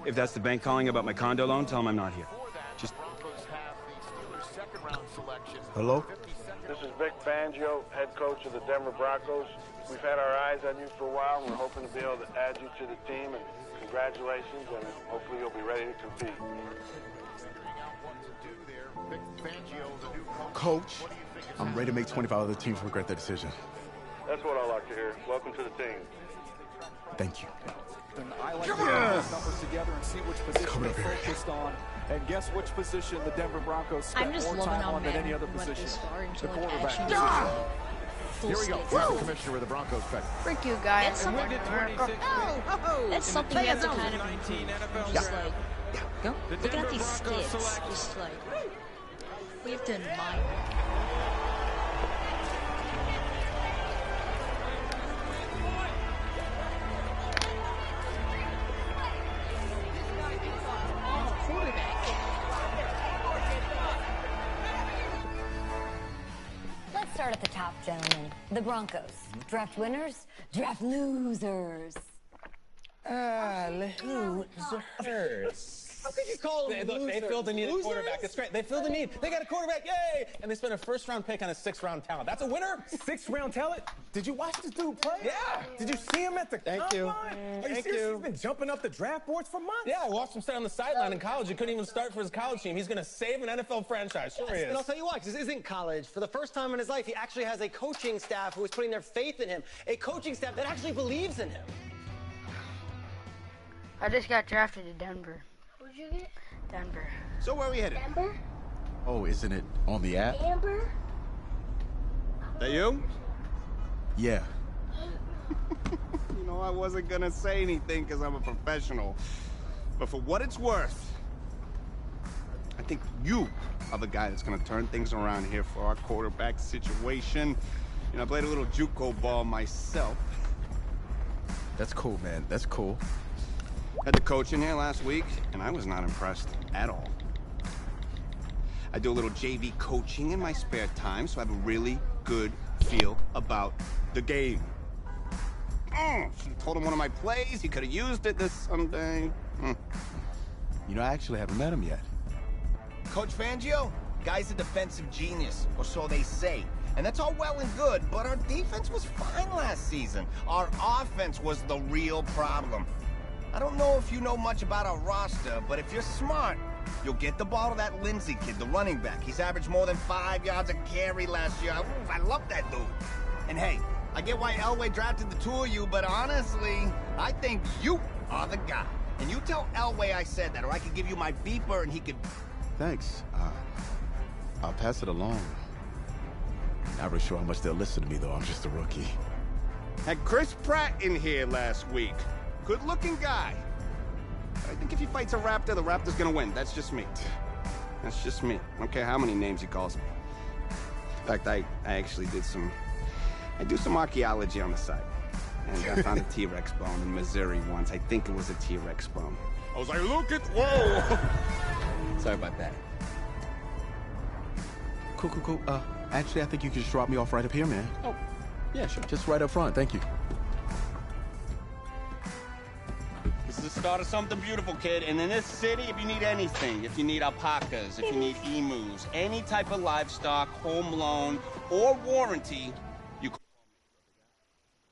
If that's the bank calling about my condo loan, tell them I'm not here. Just... Hello? This is Vic Fangio, head coach of the Denver Broncos. We've had our eyes on you for a while, and we're hoping to be able to add you to the team, and congratulations, and hopefully you'll be ready to compete. Coach, I'm ready to make 25 other teams regret their decision. That's what I like to hear. Welcome to the team. Thank you. And I like to put those numbers together and see which position they're focused on. And guess which position the Denver Broncos spent more time on than any other position? The quarterback position. Here we go. Here's the commissioner with the Broncos pick. Frick you guys. That's something, that's something you have to kind of just like, looking at these sticks, just like, we have to admire. Let's start at the top, gentlemen. The Broncos. Draft winners, draft losers. Losers. How could you call them losers? They filled the need of quarterback. That's great. They filled the need. They got a quarterback. Yay! And they spent a first-round pick on a 6th-round talent. That's a winner. 6th-round talent? Did you watch this dude play? Yeah. Did you see him at the combine? Are you serious? He's been jumping up the draft boards for months. Yeah, I watched him start on the sideline in college. He couldn't even start for his college team. He's going to save an NFL franchise. Sure he is. And I'll tell you why, because this isn't college. For the first time in his life, he actually has a coaching staff who is putting their faith in him. A coaching staff that actually believes in him. I just got drafted to Denver. Where'd you get? Denver. So where are we headed? Denver? Oh, isn't it on the app? Amber? That you? Yeah. You know, I wasn't gonna say anything because I'm a professional. But for what it's worth, I think you are the guy that's gonna turn things around here for our quarterback situation. You know, I played a little JUCO ball myself. That's cool, man. That's cool. Had the coach in here last week, and I was not impressed at all. I do a little JV coaching in my spare time, so I have a really good feel about the game. Should have told him one of my plays. He could have used it this Sunday. You know, I actually haven't met him yet. Coach Fangio, guy's a defensive genius, or so they say. And that's all well and good, but our defense was fine last season. Our offense was the real problem. I don't know if you know much about our roster, but if you're smart, you'll get the ball to that Lindsey kid, the running back. He's averaged more than 5 yards a carry last year. I love that dude. And hey, I get why Elway drafted the two of you, but honestly, I think you are the guy. And you tell Elway I said that, or I could give you my beeper and he could... Thanks. I'll pass it along. Not really sure how much they'll listen to me, though. I'm just a rookie. Had Chris Pratt in here last week. Good-looking guy. I think if he fights a raptor, the raptor's gonna win. That's just me. That's just me. I don't care how many names he calls me. In fact, I actually did some... I do some archaeology on the side. And I found a T-Rex bone in Missouri once. I think it was a T-Rex bone. I was like, look at... Whoa! Sorry about that. Cool. Actually, I think you can just drop me off right up here, man. Oh, yeah, sure. Just right up front. Thank you. This is the start of something beautiful, kid. And in this city, if you need anything, if you need alpacas, if you need emus, any type of livestock, home loan, or warranty,